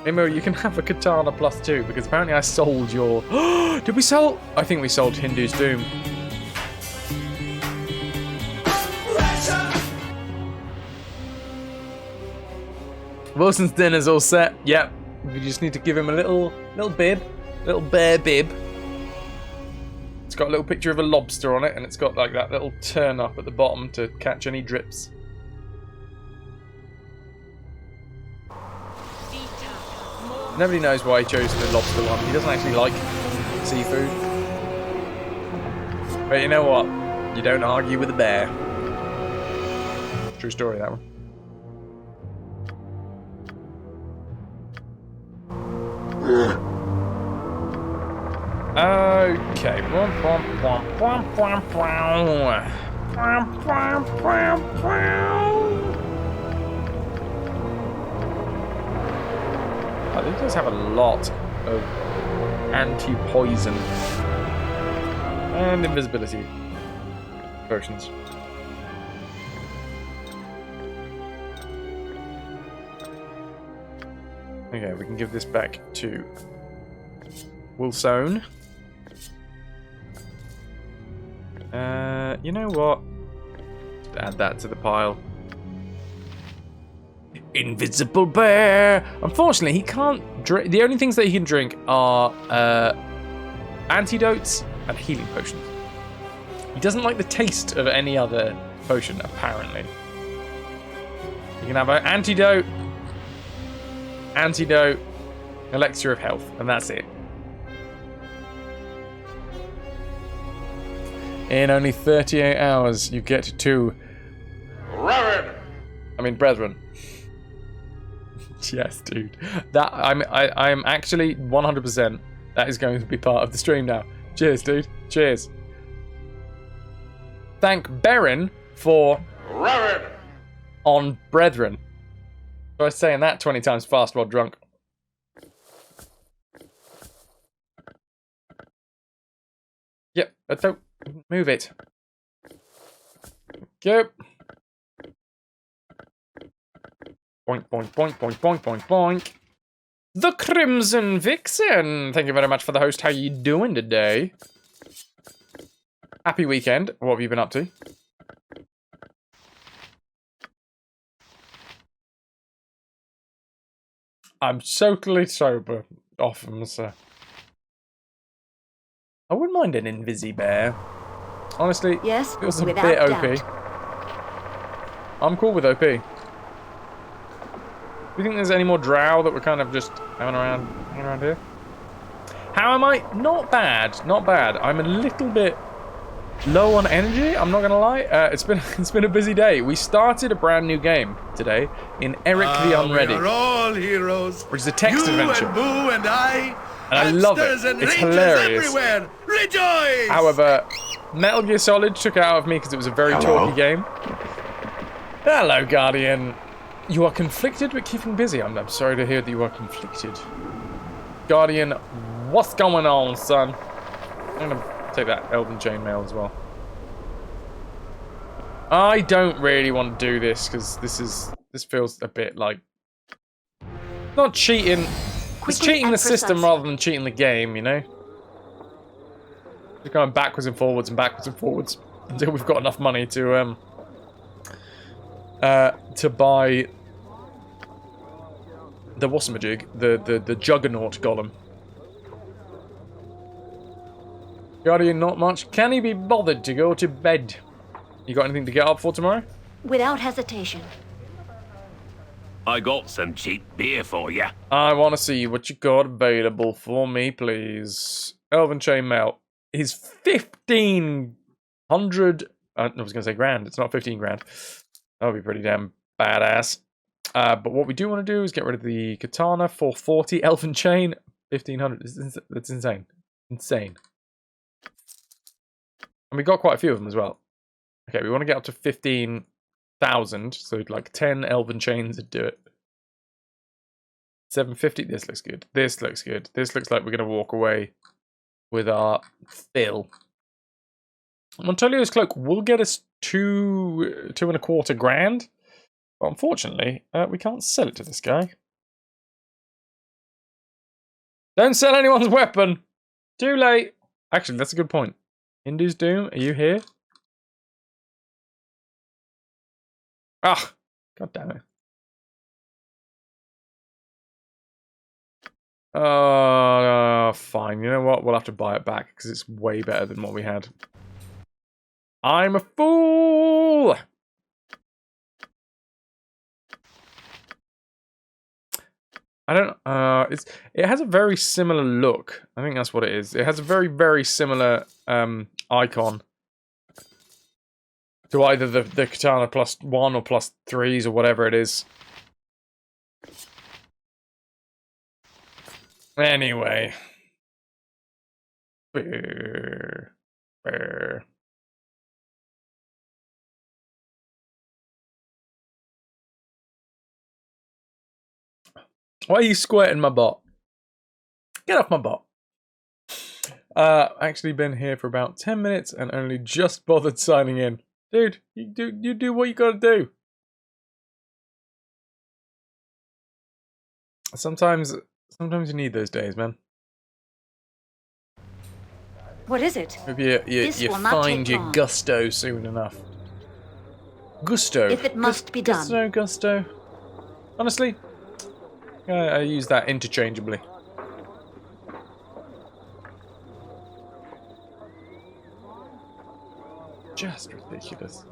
[SPEAKER 1] Imo, you can have a katana +2 because apparently I sold your... Did we sell? I think we sold Hindu's Doom. Wilson's dinner's all set. Yep. We just need to give him a little bib. Little bear bib. It's got a little picture of a lobster on it, and it's got like that little turn up at the bottom to catch any drips. Nobody knows why he chose the lobster one. He doesn't actually like seafood. But you know what? You don't argue with a bear. True story, that one. Okay. Oh, these guys have a lot of anti-poison and invisibility potions. Okay, we can give this back to Wilson. You know what? Just add that to the pile. Invisible bear! Unfortunately, he can't drink. The only things that he can drink are antidotes and healing potions. He doesn't like the taste of any other potion, apparently. You can have an antidote, elixir of health, and that's it. In only 38 hours, you get to... Brethren. Yes, dude. That I'm actually 100%. That is going to be part of the stream now. Cheers, dude. Cheers. Thank Berin for on Brethren. Try saying that 20 times fast while drunk. Yep, don't move it. you. Boink, boink, boink, boink, boink, boink, boink. The Crimson Vixen. Thank you very much for the host. How you doing today? Happy weekend. What have you been up to? I'm totally sober. Often, sir. I wouldn't mind an Invisi Bear. Honestly,
[SPEAKER 2] Yes,
[SPEAKER 1] feels a
[SPEAKER 2] without
[SPEAKER 1] bit OP.
[SPEAKER 2] doubt.
[SPEAKER 1] I'm cool with OP. Do you think there's any more drow that we're kind of just hanging around here? How am I? Not bad, not bad. I'm a little bit low on energy, I'm not gonna lie. It's been a busy day. We started a brand new game today in Eric the Unready.
[SPEAKER 5] We are all heroes.
[SPEAKER 1] Which is a text adventure.
[SPEAKER 5] You and Boo and I.
[SPEAKER 1] And I love it.
[SPEAKER 5] And
[SPEAKER 1] It's
[SPEAKER 5] rangers
[SPEAKER 1] hilarious.
[SPEAKER 5] Everywhere. Rejoice!
[SPEAKER 1] However, Metal Gear Solid took it out of me because it was a very talky game. Hello, Guardian. You are conflicted but keeping busy. I'm sorry to hear that you are conflicted. Guardian, what's going on, son? I'm gonna take that Elven Chainmail as well. I don't really want to do this because this feels a bit like not cheating. It's cheating the system rather than cheating the game, you know? Just going backwards and forwards until we've got enough money to buy the whatsamajig, the Juggernaut Golem. Guardian, not much. Can he be bothered to go to bed? You got anything to get up for tomorrow?
[SPEAKER 2] Without hesitation.
[SPEAKER 3] I got some cheap beer for you.
[SPEAKER 1] I want to see what you got available for me, please. Elven Chainmail is 1,500. I was going to say grand. It's not 15 grand. That would be pretty damn badass. But what we do want to do is get rid of the katana. 440 Elven Chain, 1,500. That's insane. Insane. And we got quite a few of them as well. Okay, we want to get up to 15,000. So like 10 Elven Chains would do it. 750. This looks good. This looks good. This looks like we're going to walk away with our fill. Montolio's Cloak will get us two and a quarter grand. But unfortunately, we can't sell it to this guy. Don't sell anyone's weapon. Too late. Actually, that's a good point. Hindu's Doom, are you here? Ah, god damn it. Fine. You know what? We'll have to buy it back because it's way better than what we had. I'm a fool! I don't. It has a very similar look. I think that's what it is. It has a very, very similar icon to either the Katana +1 or +3s or whatever it is. Anyway. Brr. Brr. Why are you squirting my butt? Get off my butt. Actually been here for about 10 minutes and only just bothered signing in. Dude, you do what you gotta do. Sometimes you need those days, man.
[SPEAKER 2] What is it?
[SPEAKER 1] Maybe you find your gusto soon enough. Gusto.
[SPEAKER 2] If it must be done.
[SPEAKER 1] Gusto. Honestly, I use that interchangeably. Just ridiculous.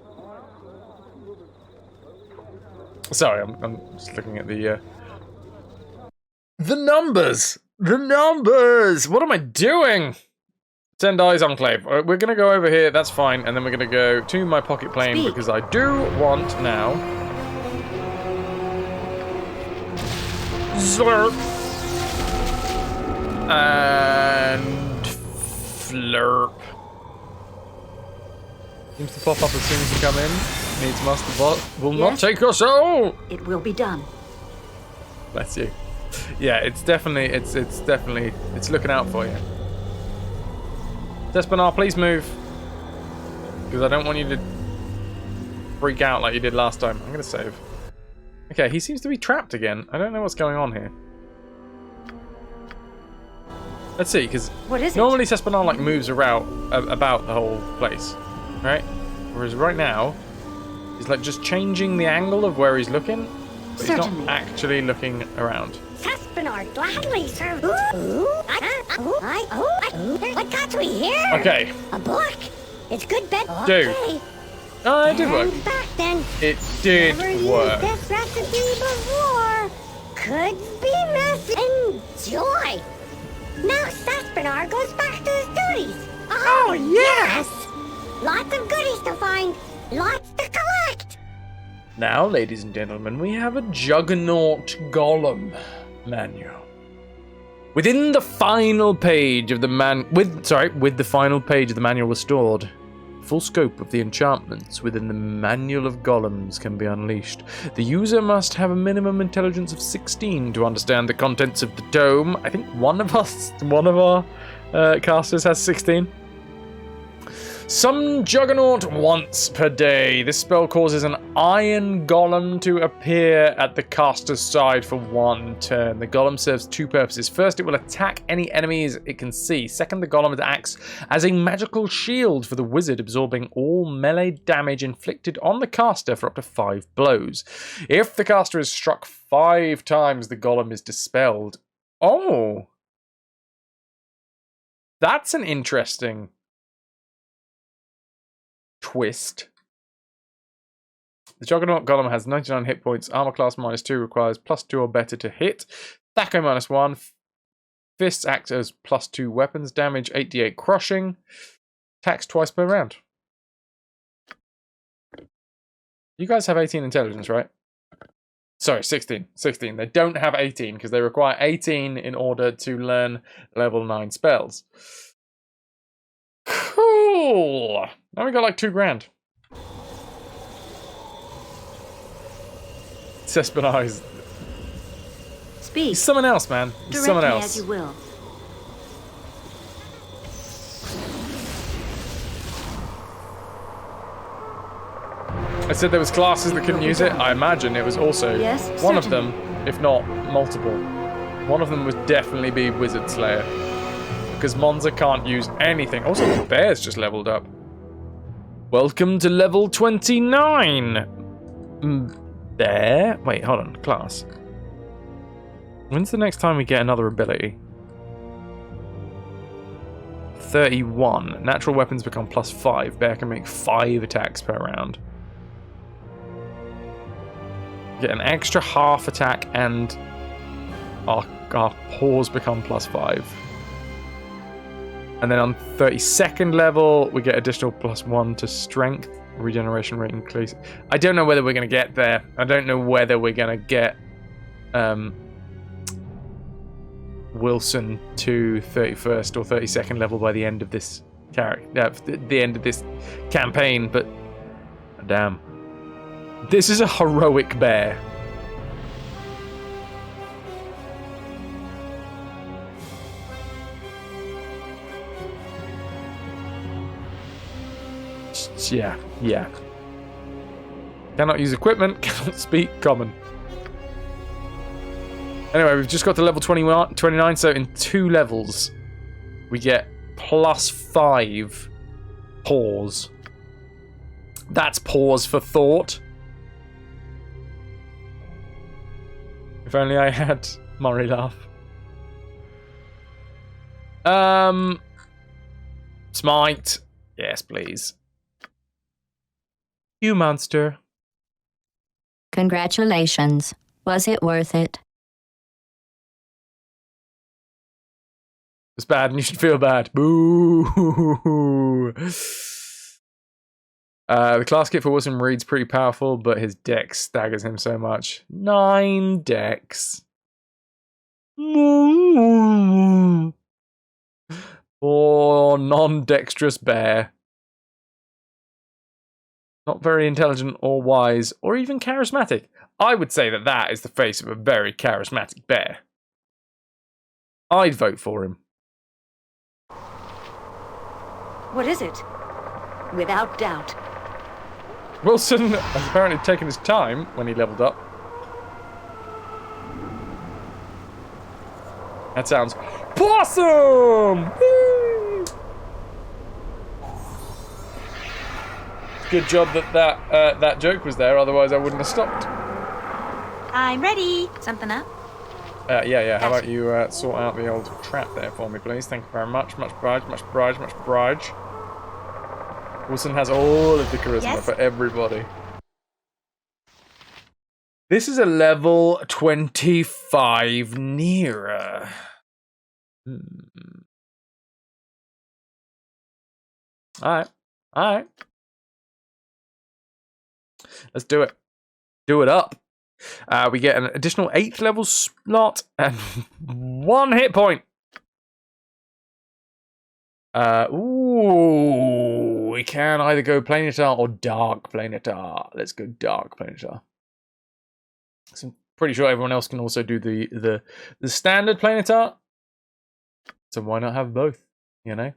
[SPEAKER 1] Sorry, I'm just looking at the numbers. The numbers. What am I doing? 10 Dies Enclave. We're gonna go over here. That's fine, and then we're gonna go to my pocket plane because I do want now. Slurp. And flurp. Seems to pop up as soon as you come in. Needs Master Bot. Will not take us out.
[SPEAKER 2] It will be done.
[SPEAKER 1] Bless you. Yeah, it's definitely it's looking out for you. Despinar, please move. Because I don't want you to freak out like you did last time. I'm going to save. Okay, he seems to be trapped again. I don't know what's going on here. Let's see, because normally Cespenar like moves around about the whole place, right? Whereas right now, he's like just changing the angle of where he's looking, but he's not actually looking around.
[SPEAKER 8] Cespenar, gladly, sir. What got we here?
[SPEAKER 1] Okay.
[SPEAKER 8] A book. It's good bed.
[SPEAKER 1] Dude.
[SPEAKER 8] Okay.
[SPEAKER 1] Oh, it did work.
[SPEAKER 8] Back then.
[SPEAKER 1] It did
[SPEAKER 8] Never
[SPEAKER 1] work.
[SPEAKER 8] used this recipe before. Could be messy. Enjoy. Now Cespenar goes back to his duties. Oh, yes! Lots of goodies to find. Lots to collect.
[SPEAKER 1] Now, ladies and gentlemen, we have a Juggernaut Golem manual. Within the final page of the with the final page of the manual restored, full scope of the enchantments within the Manual of Golems can be unleashed. The user must have a minimum intelligence of 16 to understand the contents of the tome. I think one of our casters has 16. Some Juggernaut once per day. This spell causes an iron golem to appear at the caster's side for 1 turn. The golem serves 2 purposes. First, it will attack any enemies it can see. Second, the golem acts as a magical shield for the wizard, absorbing all melee damage inflicted on the caster for up to 5 blows. If the caster is struck 5 times, the golem is dispelled. Oh! That's an interesting twist. The Juggernaut Golem has 99 hit points, armor class -2, requires +2 or better to hit, Thaco -1, fists act as +2 weapons damage, 8d8 crushing, attacks twice per round. You guys have 18 intelligence, right? Sorry, 16. 16. They don't have 18 because they require 18 in order to learn level 9 spells. Cool. Now we got like 2 grand. Cespenar is...
[SPEAKER 2] Speak.
[SPEAKER 1] He's someone else, man. He's
[SPEAKER 2] Direct
[SPEAKER 1] someone
[SPEAKER 2] me
[SPEAKER 1] else.
[SPEAKER 2] as you will.
[SPEAKER 1] I said there was classes that couldn't use it. I imagine it was also one of them, if not multiple. One of them would definitely be Wizard Slayer. Because Monza can't use anything. Also, the bear's just leveled up. Welcome to level 29. Bear? Wait, hold on. Class. When's the next time we get another ability? 31. Natural weapons become +5. Bear can make 5 attacks per round. Get an extra half attack and our paws become +5. And then on 32nd level, we get additional +1 to strength. Regeneration rate increase. I don't know whether we're going to get there. I don't know whether we're going to get Wilson to 31st or 32nd level by the end of this the end of this campaign, but damn. This is a heroic bear. Yeah. Cannot use equipment, cannot speak common. Anyway, we've just got to level 29, so in 2 levels, we get +5 pause. That's pause for thought. If only I had Murray laugh. Smite. Yes, please. You monster.
[SPEAKER 7] Congratulations. Was it worth it?
[SPEAKER 1] It's bad and you should feel bad. Boo! The class kit for Wilson Reed's pretty powerful, but his dex staggers him so much. 9 dex. Poor non-dexterous bear. Not very intelligent or wise or even charismatic. I would say that that is the face of a very charismatic bear. I'd vote for him.
[SPEAKER 2] What is it? Without doubt.
[SPEAKER 1] Wilson has apparently taken his time when he leveled up. That sounds awesome! Woo! Good job that that joke was there, otherwise I wouldn't have stopped.
[SPEAKER 6] I'm ready.
[SPEAKER 4] Something up?
[SPEAKER 1] Yeah. How about you sort out the old trap there for me, please? Thank you very much. Much obliged, much obliged, much obliged. Wilson has all of the charisma for everybody. This is a level 25 nearer. Alright. Let's do it. Do it up. We get an additional 8th level slot and 1 hit point. Ooh, we can either go Planetar or Dark Planetar. Let's go Dark Planetar. So I'm pretty sure everyone else can also do the standard Planetar. So why not have both? You know,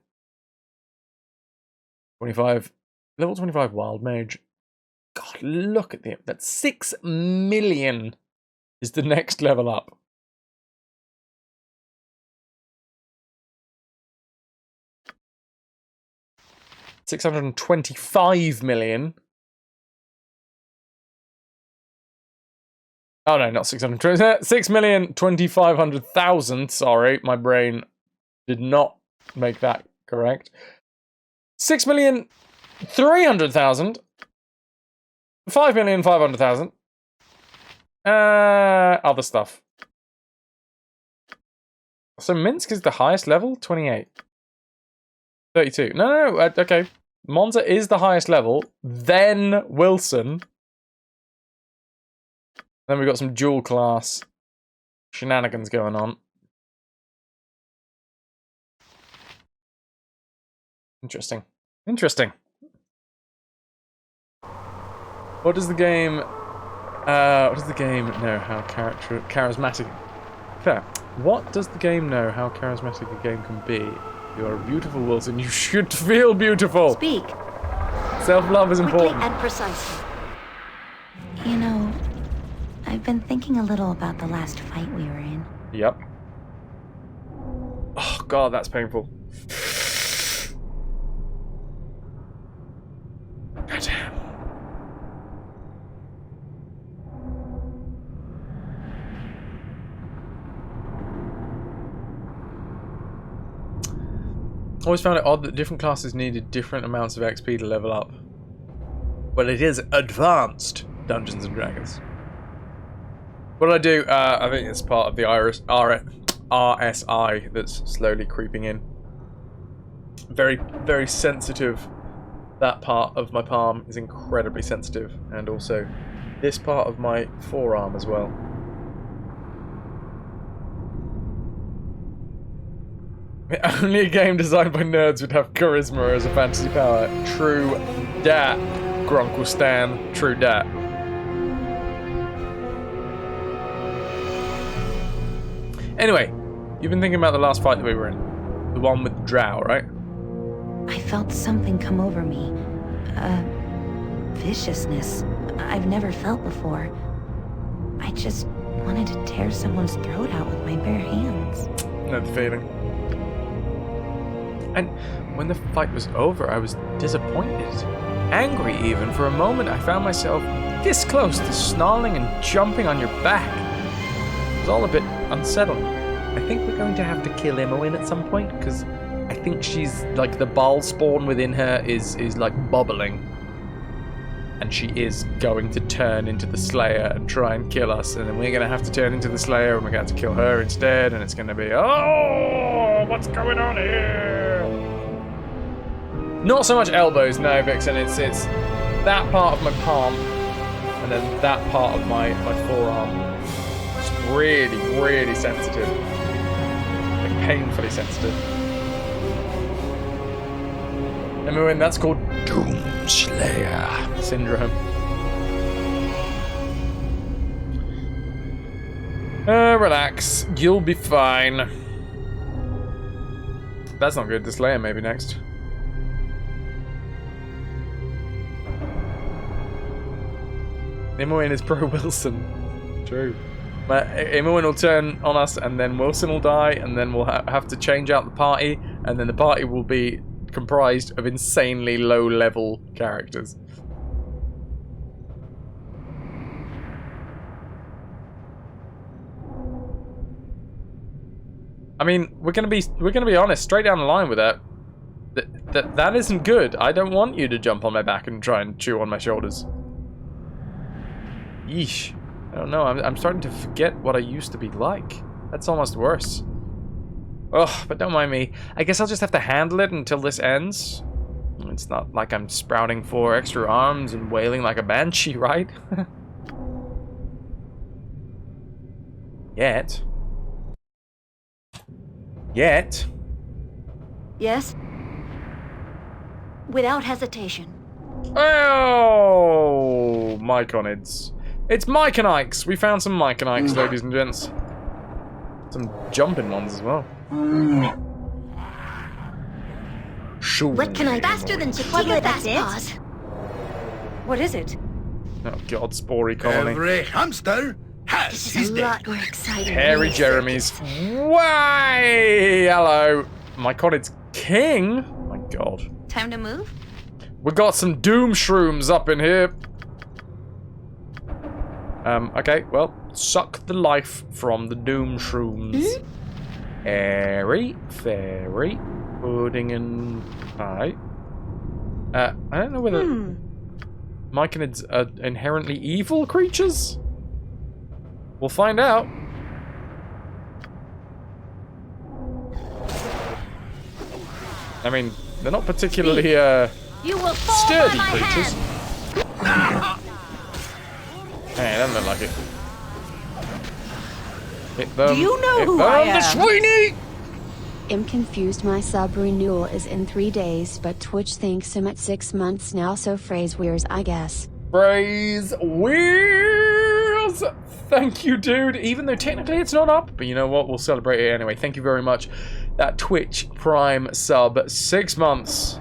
[SPEAKER 1] 25 level 25 Wild Mage. God, look at them. That's 6 million is the next level up. $625 million. Oh no, not 620. 6,250,000. Sorry, my brain did not make that correct. 6,300,000. 5,500,000. Other stuff. So Minsk is the highest level? 28. 32. No, okay. Monza is the highest level. Then Wilson. Then we've got some dual class shenanigans going on. Interesting. What does the game know how charismatic? Fair. What does the game know how charismatic a game can be? You are beautiful, Wilson. You should feel beautiful.
[SPEAKER 2] Speak.
[SPEAKER 1] Self-love is
[SPEAKER 2] Quickly
[SPEAKER 1] important.
[SPEAKER 2] and precisely.
[SPEAKER 4] You know, I've been thinking a little about the last fight we were in.
[SPEAKER 1] Yep. Oh god, that's painful. Goddamn. Always found it odd that different classes needed different amounts of XP to level up. Well, it is advanced Dungeons and Dragons. What do I do? I think it's part of the RSI that's slowly creeping in. Very, very sensitive. That part of my palm is incredibly sensitive, and also this part of my forearm as well. Only a game designed by nerds would have charisma as a fantasy power. True dat, Grunkle Stan. True dat. Anyway, you've been thinking about the last fight that we were in. The one with the drow, right?
[SPEAKER 4] I felt something come over me. Viciousness I've never felt before. I just wanted to tear someone's throat out with my bare hands.
[SPEAKER 1] Know the feeling. And when the fight was over, I was disappointed. Angry even. For a moment, I found myself this close to snarling and jumping on your back. It was all a bit unsettling. I think we're going to have to kill Imoen at some point, because I think she's, like, the Bhaal spawn within her is like, bubbling. And she is going to turn into the Slayer and try and kill us. And then we're going to have to turn into the Slayer and we're going to have to kill her instead. And it's going to be, oh, what's going on here? Not so much elbows, no, Vixen. It's that part of my palm and then that part of my forearm. It's really, really sensitive. Like, painfully sensitive. And that's called Doomslayer syndrome. Relax. You'll be fine. That's not good. The Slayer maybe next. Imoen is pro Wilson. True. But Imoen will turn on us, and then Wilson will die, and then we'll have to change out the party, and then the party will be comprised of insanely low-level characters. I mean, we're gonna be honest, straight down the line with that. That isn't good. I don't want you to jump on my back and try and chew on my shoulders. Yeesh. I don't know. I'm starting to forget what I used to be like. That's almost worse. Ugh, but don't mind me. I guess I'll just have to handle it until this ends. It's not like I'm sprouting 4 extra arms and wailing like a banshee, right? Yet.
[SPEAKER 2] Yes? Without hesitation.
[SPEAKER 1] Oh, Myconids. It's Myconites! We found some Myconites, ladies and gents. Some jumping ones as well. Sure.
[SPEAKER 2] What can I faster than Chiquita fast paws? What is it?
[SPEAKER 1] Oh god, Spory colony.
[SPEAKER 5] Every hamster has
[SPEAKER 2] This
[SPEAKER 5] his
[SPEAKER 2] is a
[SPEAKER 5] day.
[SPEAKER 2] lot more exciting.
[SPEAKER 1] Harry Jeremy's. Why? Hello. Myconid's king? Oh my god.
[SPEAKER 2] Time to move?
[SPEAKER 1] We got some doom shrooms up in here. Okay, well, suck the life from the doom shrooms. Airy, fairy, pudding and pie. I don't know whether Myconids are inherently evil creatures. We'll find out. I mean, they're not particularly
[SPEAKER 6] You will fall
[SPEAKER 1] sturdy
[SPEAKER 6] by my
[SPEAKER 1] creatures.
[SPEAKER 6] hand.
[SPEAKER 1] Hey, it doesn't look like it. Hit them.
[SPEAKER 6] Do you know
[SPEAKER 1] Hit
[SPEAKER 6] who
[SPEAKER 1] them,
[SPEAKER 6] I
[SPEAKER 1] the
[SPEAKER 6] am?
[SPEAKER 1] Sweeney!
[SPEAKER 9] I'm confused. My sub renewal is in 3 days, but Twitch thinks I'm at 6 months now, so FrasWhar's, I guess.
[SPEAKER 1] FrasWhar's! Thank you, dude. Even though technically it's not up, but you know what? We'll celebrate it anyway. Thank you very much. That Twitch Prime sub, 6 months.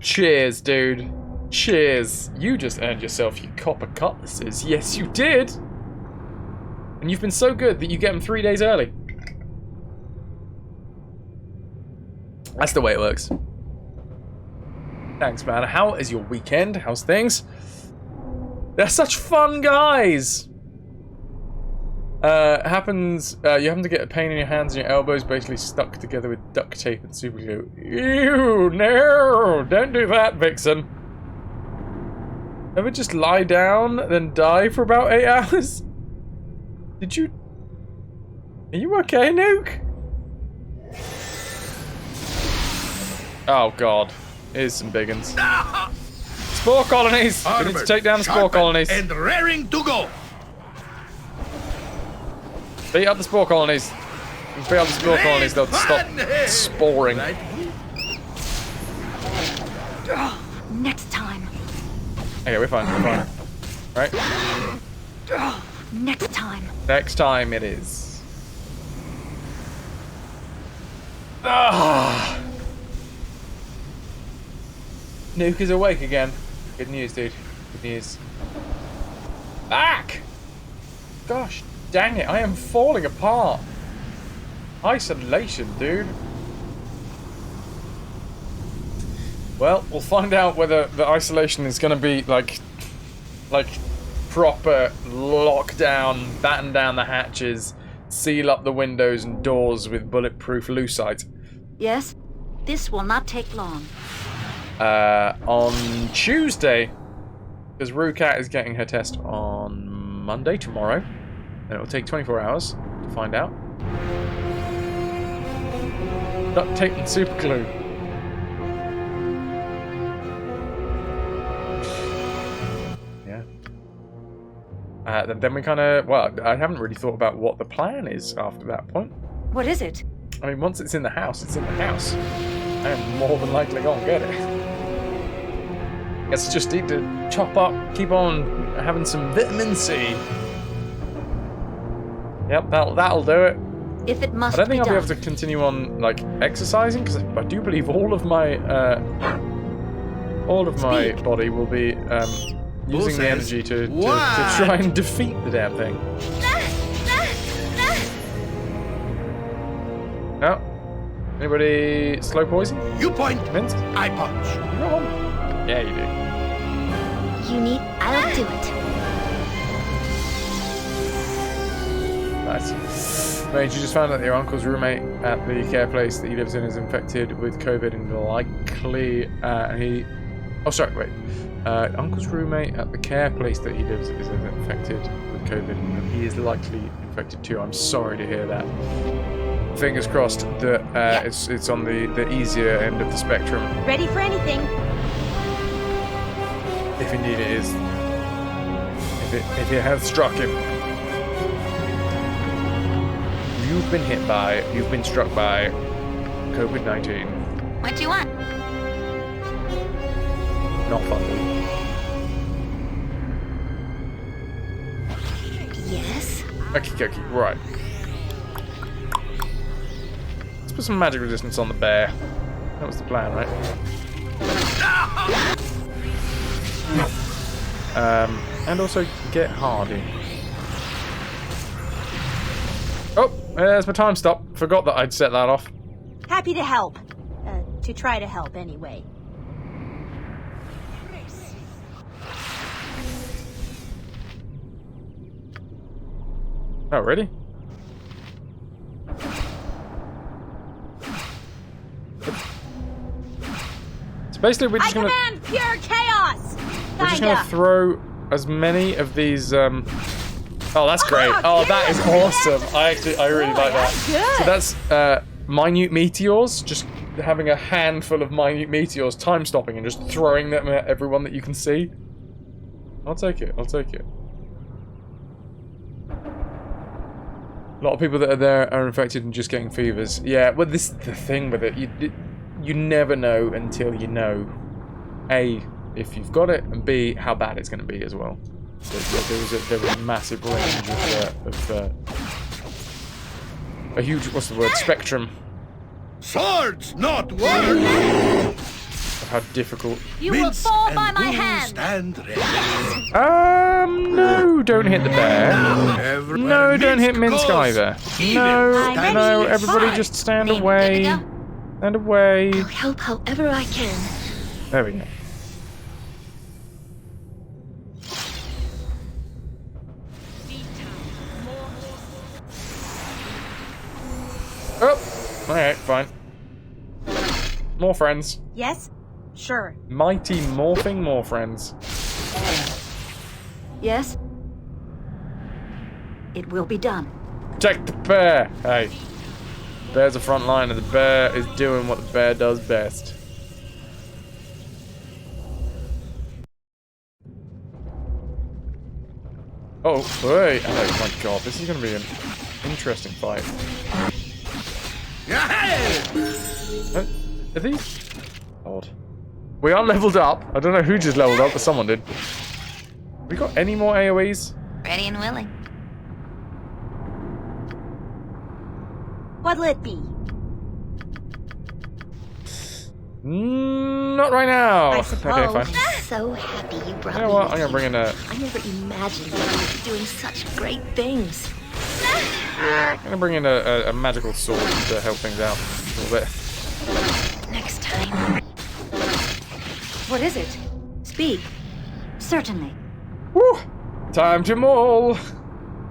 [SPEAKER 1] Cheers, dude. Cheers. You just earned yourself your copper cutlasses. Yes, you did. And you've been so good that you get them 3 days early. That's the way it works. Thanks, man. How is your weekend? How's things? They're such fun guys. You happen to get a pain in your hands and your elbows basically stuck together with duct tape and super glue. Ew, no, don't do that, Vixen. Ever just lie down, then die for about 8 hours? Did you... Are you okay, Nuke? Oh, God. Here's some big uns. Spore colonies! We need to take down the spore colonies.
[SPEAKER 5] And raring to go.
[SPEAKER 1] Beat up the spore colonies. Beat up the spore colonies, they'll stop sporing.
[SPEAKER 2] Next time.
[SPEAKER 1] Okay, we're fine, Right?
[SPEAKER 2] Next time.
[SPEAKER 1] Next time it is. Ah! Nuke is awake again. Good news, dude. Good news. Back! Gosh dang it, I am falling apart. Isolation, dude. Well, we'll find out whether the isolation is going to be like proper lockdown, batten down the hatches, seal up the windows and doors with bulletproof lucite.
[SPEAKER 2] Yes? This will not take long.
[SPEAKER 1] On Tuesday, because Rukat is getting her test on Monday, tomorrow, and it will take 24 hours to find out. Duct tape and super glue. Yeah. Then we kind of, well, I haven't really thought about what the plan is after that point.
[SPEAKER 2] What is it?
[SPEAKER 1] I mean, once it's in the house, it's in the house. I am more than likely gonna get it. Guess I just need to chop up, keep on having some vitamin C. Yep, that'll do it.
[SPEAKER 2] If it must
[SPEAKER 1] I don't think
[SPEAKER 2] be
[SPEAKER 1] I'll be
[SPEAKER 2] done.
[SPEAKER 1] able to continue on like exercising because I do believe all of my body will be using the energy to try and defeat the damn thing. No. Anybody slow poison?
[SPEAKER 5] You point,
[SPEAKER 1] Convinced?
[SPEAKER 5] I punch.
[SPEAKER 1] Go on. Yeah, you do.
[SPEAKER 8] You need... I'll do it.
[SPEAKER 1] Nice. Mate, you just found out that your uncle's roommate at the care place that he lives in is infected with COVID and likely Oh, sorry, wait. Uncle's roommate at the care place that he lives is infected with COVID and he is likely infected too. I'm sorry to hear that. Fingers crossed that it's on the easier end of the spectrum.
[SPEAKER 6] Ready for anything.
[SPEAKER 1] If indeed it is. If it has struck him. You've been struck by COVID-19.
[SPEAKER 4] What do you want?
[SPEAKER 1] Not fun, dude.
[SPEAKER 8] Yes?
[SPEAKER 1] Okay, right. Let's put some magic resistance on the bear. That was the plan, right? And also get hardy. Oh, there's my time stop. Forgot that I'd set that off.
[SPEAKER 6] Happy to help. To try to help anyway.
[SPEAKER 1] Oh, really? So basically, we're just
[SPEAKER 6] command pure chaos.
[SPEAKER 1] We're just gonna throw as many of these. Oh, that's great! Oh, that is awesome! I really like that. So that's minute meteors. Just having a handful of minute meteors, time stopping, and just throwing them at everyone that you can see. I'll take it. I'll take it. A lot of people that are there are infected and just getting fevers. Yeah, well, this is the thing with it. You never know until you know, A, if you've got it, and B, how bad it's going to be as well. There was a massive range of a huge, what's the word, spectrum.
[SPEAKER 5] Swords, not words!
[SPEAKER 1] Of how difficult.
[SPEAKER 6] You will fall by my hand.
[SPEAKER 1] No, don't hit the bear. No, don't hit Minsk either. No, everybody just stand away. Stand away.
[SPEAKER 8] I'll help however I can.
[SPEAKER 1] There we go. Oh, alright, fine. More friends.
[SPEAKER 6] Yes? Sure.
[SPEAKER 1] Mighty morphing more friends.
[SPEAKER 2] Yes? It will be done.
[SPEAKER 1] Protect the bear! Hey. The bear's the front line and the bear is doing what the bear does best. Oh, wait. Oh my god, this is going to be an interesting fight. Are these odd? We are leveled up. I don't know who just leveled up, but someone did. We got any more AoEs?
[SPEAKER 4] Ready and willing.
[SPEAKER 6] What'll it be?
[SPEAKER 1] Not right now.
[SPEAKER 6] I suppose.
[SPEAKER 1] Okay, fine.
[SPEAKER 8] I'm so happy you brought
[SPEAKER 1] You know
[SPEAKER 8] me
[SPEAKER 1] what?
[SPEAKER 8] with
[SPEAKER 1] I'm gonna bring in a.
[SPEAKER 8] I never imagined that you'd be doing such great things.
[SPEAKER 1] I'm gonna bring in a magical sword to help things out a little bit.
[SPEAKER 8] Next time.
[SPEAKER 2] What is it? Speak. Certainly.
[SPEAKER 1] Woo! Time to maul.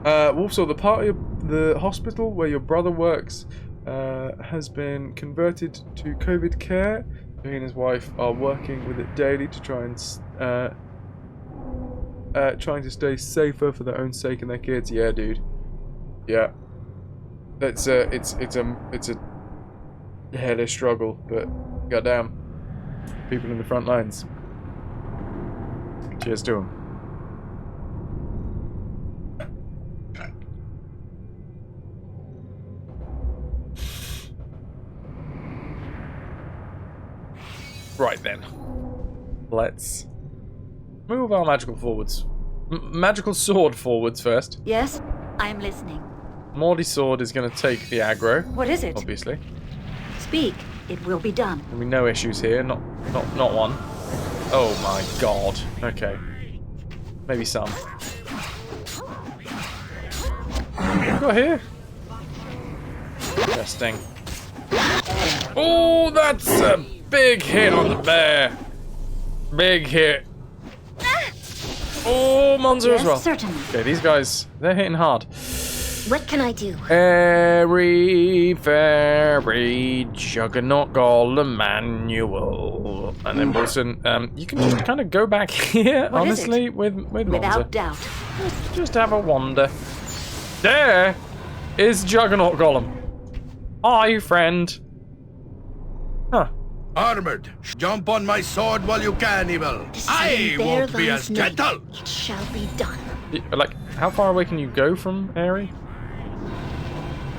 [SPEAKER 1] Also, the part of the hospital where your brother works has been converted to COVID care. He and his wife are working with it daily to try and trying to stay safer for their own sake and their kids. Yeah, dude. Yeah. It's a hellish struggle, but goddamn, people in the front lines. Cheers to them. Right then, let's move our magical forwards. Magical sword forwards first.
[SPEAKER 2] Yes? I'm listening.
[SPEAKER 1] Morty's sword is going to take the aggro.
[SPEAKER 2] What is it?
[SPEAKER 1] Obviously.
[SPEAKER 2] Speak. It will be done.
[SPEAKER 1] There'll be no issues here. Not one. Oh my god. Okay. Maybe some. Got here. Interesting. Oh, that's a big hit on the bear. Big hit. Oh, Monza as well.
[SPEAKER 2] Certainly.
[SPEAKER 1] Okay, these guys, they're hitting hard.
[SPEAKER 8] What can I do?
[SPEAKER 1] Airy, fairy, juggernaut, golem, manual. And then Wilson, you can just kind of go back here,
[SPEAKER 2] What is
[SPEAKER 1] honestly,
[SPEAKER 2] it?
[SPEAKER 1] with Monza.
[SPEAKER 2] Without doubt.
[SPEAKER 1] Just have a wander. There is Juggernaut Golem. Hi, friend. Huh.
[SPEAKER 5] Armored, jump on my sword while you can, evil. I won't be as gentle.
[SPEAKER 8] It shall be done.
[SPEAKER 1] Like, how far away can you go from Airy?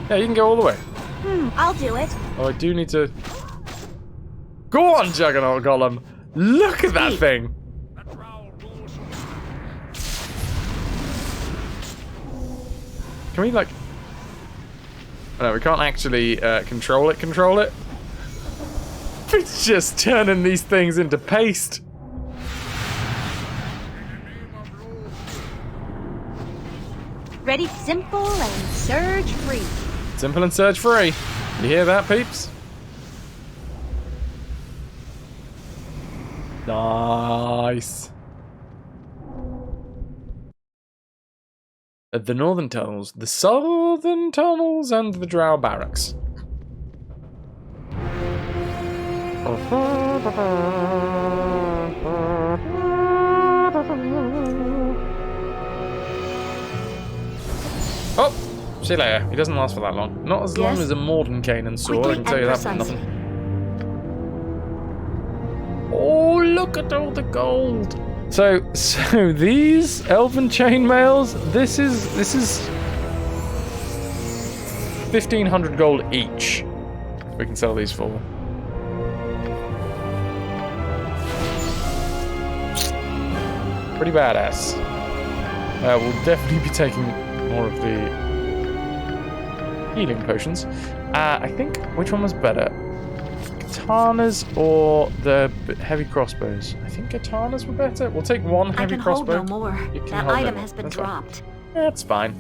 [SPEAKER 1] Yeah, you can go all the way.
[SPEAKER 6] I'll do it.
[SPEAKER 1] Oh, I do need to... Go on, Juggernaut Golem. Look at that thing. Can we, like... Oh, no, we can't actually control it. It's just turning these things into paste.
[SPEAKER 6] Ready, simple, and surge free.
[SPEAKER 1] Simple and surge free. You hear that, peeps? Nice. The northern tunnels, the southern tunnels, and the Drow barracks. Oh, see you later. He doesn't last for that long. Not as long as a Mordenkainen sword, I can tell you that for nothing. Oh, look at all the gold. So these elven chainmails, this is 1,500 gold each. We can sell these for. Pretty badass. We'll definitely be taking more of the healing potions. I think, which one was better? Katanas or the heavy crossbows? I think katanas were better. We'll take one heavy crossbow.
[SPEAKER 2] I can hold no more. That item has been dropped.
[SPEAKER 1] That's fine.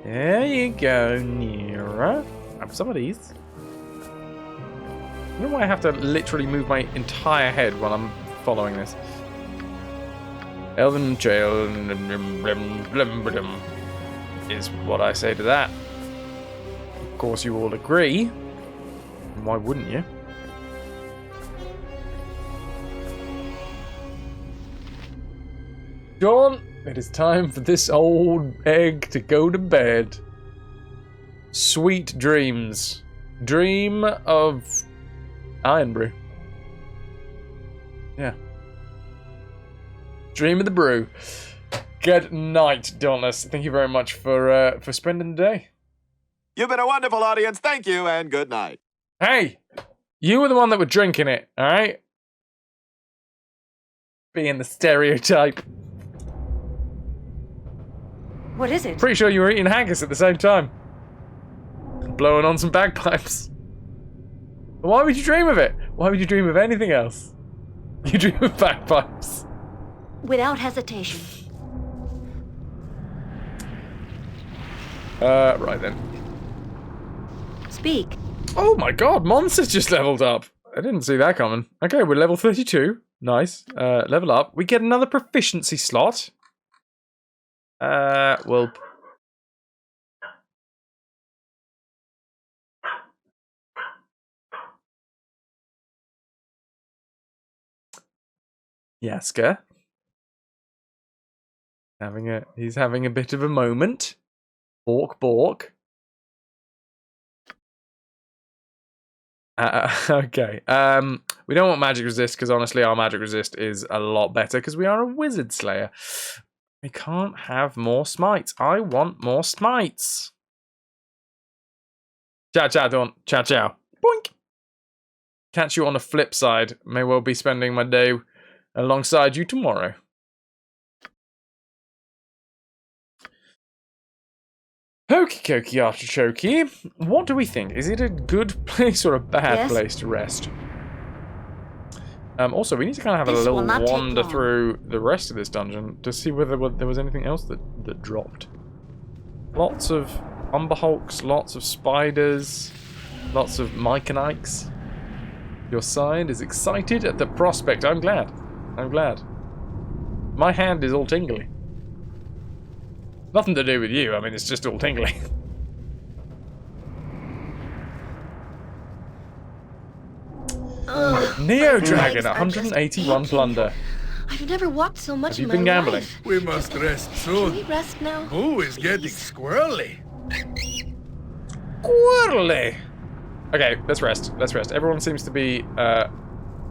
[SPEAKER 1] There you go, Nira. Grab some of these. I don't know why I have to literally move my entire head while I'm following this. Elven Trail is what I say to that. Of course, you all agree. Why wouldn't you? Dawn, it is time for this old egg to go to bed. Sweet dreams. Dream of Iron Brew. Yeah. Dream of the brew. Good night, Dauntless. Thank you very much for spending the day.
[SPEAKER 10] You've been a wonderful audience. Thank you, and good night.
[SPEAKER 1] Hey, you were the one that were drinking it, all right? Being the stereotype.
[SPEAKER 2] What is it?
[SPEAKER 1] Pretty sure you were eating haggis at the same time. Blowing on some bagpipes. Why would you dream of it? Why would you dream of anything else? You dream of bagpipes.
[SPEAKER 2] Without hesitation.
[SPEAKER 1] Right then.
[SPEAKER 2] Speak.
[SPEAKER 1] Oh my god, Monster just leveled up. I didn't see that coming. Okay, we're level 32. Nice. Level up. We get another proficiency slot. Well... Yaska. He's having a bit of a moment. Bork, bork. Okay. We don't want magic resist because honestly our magic resist is a lot better because we are a wizard slayer. We can't have more smites. I want more smites. Ciao, ciao, Dawn. Ciao, ciao. Boink. Catch you on the flip side. May well be spending my day alongside you tomorrow. Hokey cokey artichokey. What do we think? Is it a good place or a bad place to rest? Also, we need to kind of have a
[SPEAKER 6] This will
[SPEAKER 1] little
[SPEAKER 6] not take
[SPEAKER 1] wander
[SPEAKER 6] long.
[SPEAKER 1] through the rest of this dungeon to see whether there was anything else that dropped. Lots of Umberhulks, lots of spiders, lots of Myconikes. Your side is excited at the prospect. I'm glad. I'm glad. My hand is all tingly. Nothing to do with you. I mean, it's just all tingly. Neo Dragon, 181 plunder.
[SPEAKER 2] I've never walked so much
[SPEAKER 1] Have you
[SPEAKER 2] in
[SPEAKER 1] been
[SPEAKER 2] my
[SPEAKER 1] gambling?
[SPEAKER 2] life.
[SPEAKER 5] We must rest
[SPEAKER 2] Can we
[SPEAKER 5] soon.
[SPEAKER 2] rest now?
[SPEAKER 5] Boo is getting squirrely.
[SPEAKER 1] Squirrely. Okay, let's rest. Let's rest. Everyone seems to be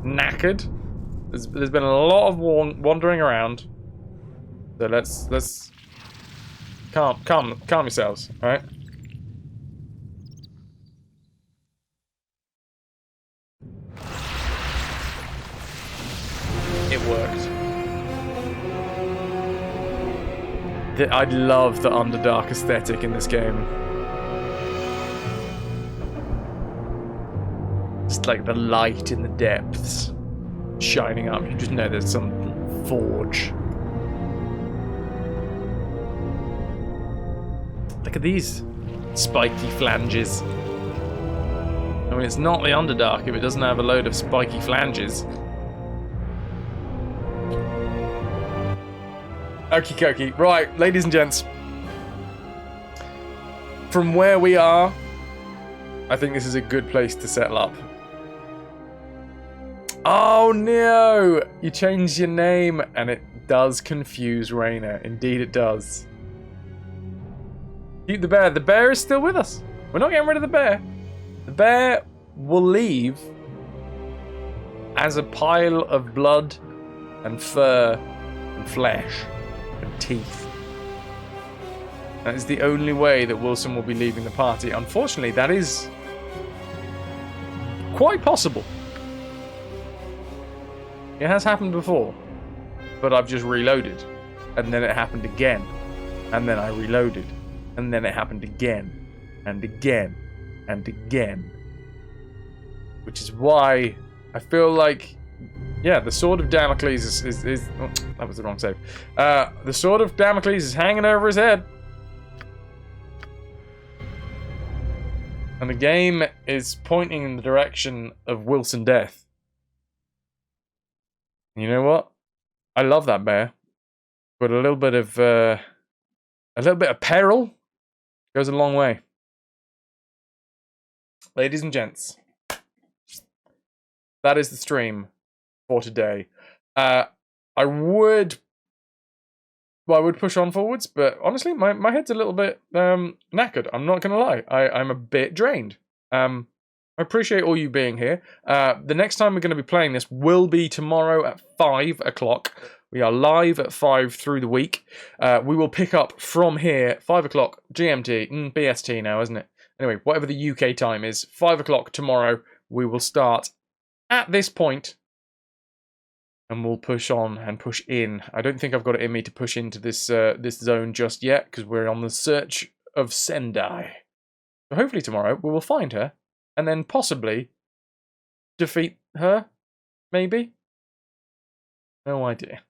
[SPEAKER 1] knackered. There's been a lot of wandering around. So let's calm yourselves. All right. It worked. I love the Underdark aesthetic in this game. Just like the light in the depths shining up. You just know there's some forge. Look at these spiky flanges. I mean, it's not the Underdark if it doesn't have a load of spiky flanges. Okie dokie. Right, ladies and gents. From where we are, I think this is a good place to settle up. Oh no! You changed your name and it does confuse Raina. Indeed it does. Keep the bear. The bear is still with us. We're not getting rid of the bear. The bear will leave as a pile of blood and fur and flesh and teeth. That is the only way that Wilson will be leaving the party. Unfortunately, that is quite possible. It has happened before, but I've just reloaded, and then it happened again, and then I reloaded, and then it happened again, and again, and again. Which is why I feel like, yeah, the Sword of Damocles is oh, that was the wrong save. The Sword of Damocles is hanging over his head. And the game is pointing in the direction of Wilson death. You know what? I love that bear, but a little bit of peril goes a long way. Ladies and gents, that is the stream for today. I would push on forwards, but honestly, my head's a little bit knackered. I'm not gonna lie. I'm a bit drained. I appreciate all you being here. The next time we're going to be playing this will be tomorrow at 5 o'clock. We are live at 5 through the week. We will pick up from here, 5 o'clock GMT, BST now, isn't it? Anyway, whatever the UK time is, 5 o'clock tomorrow, we will start at this point, and we'll push on and push in. I don't think I've got it in me to push into this this zone just yet, because we're on the search of Sendai. So hopefully tomorrow we will find her, and then possibly defeat her, maybe? No idea.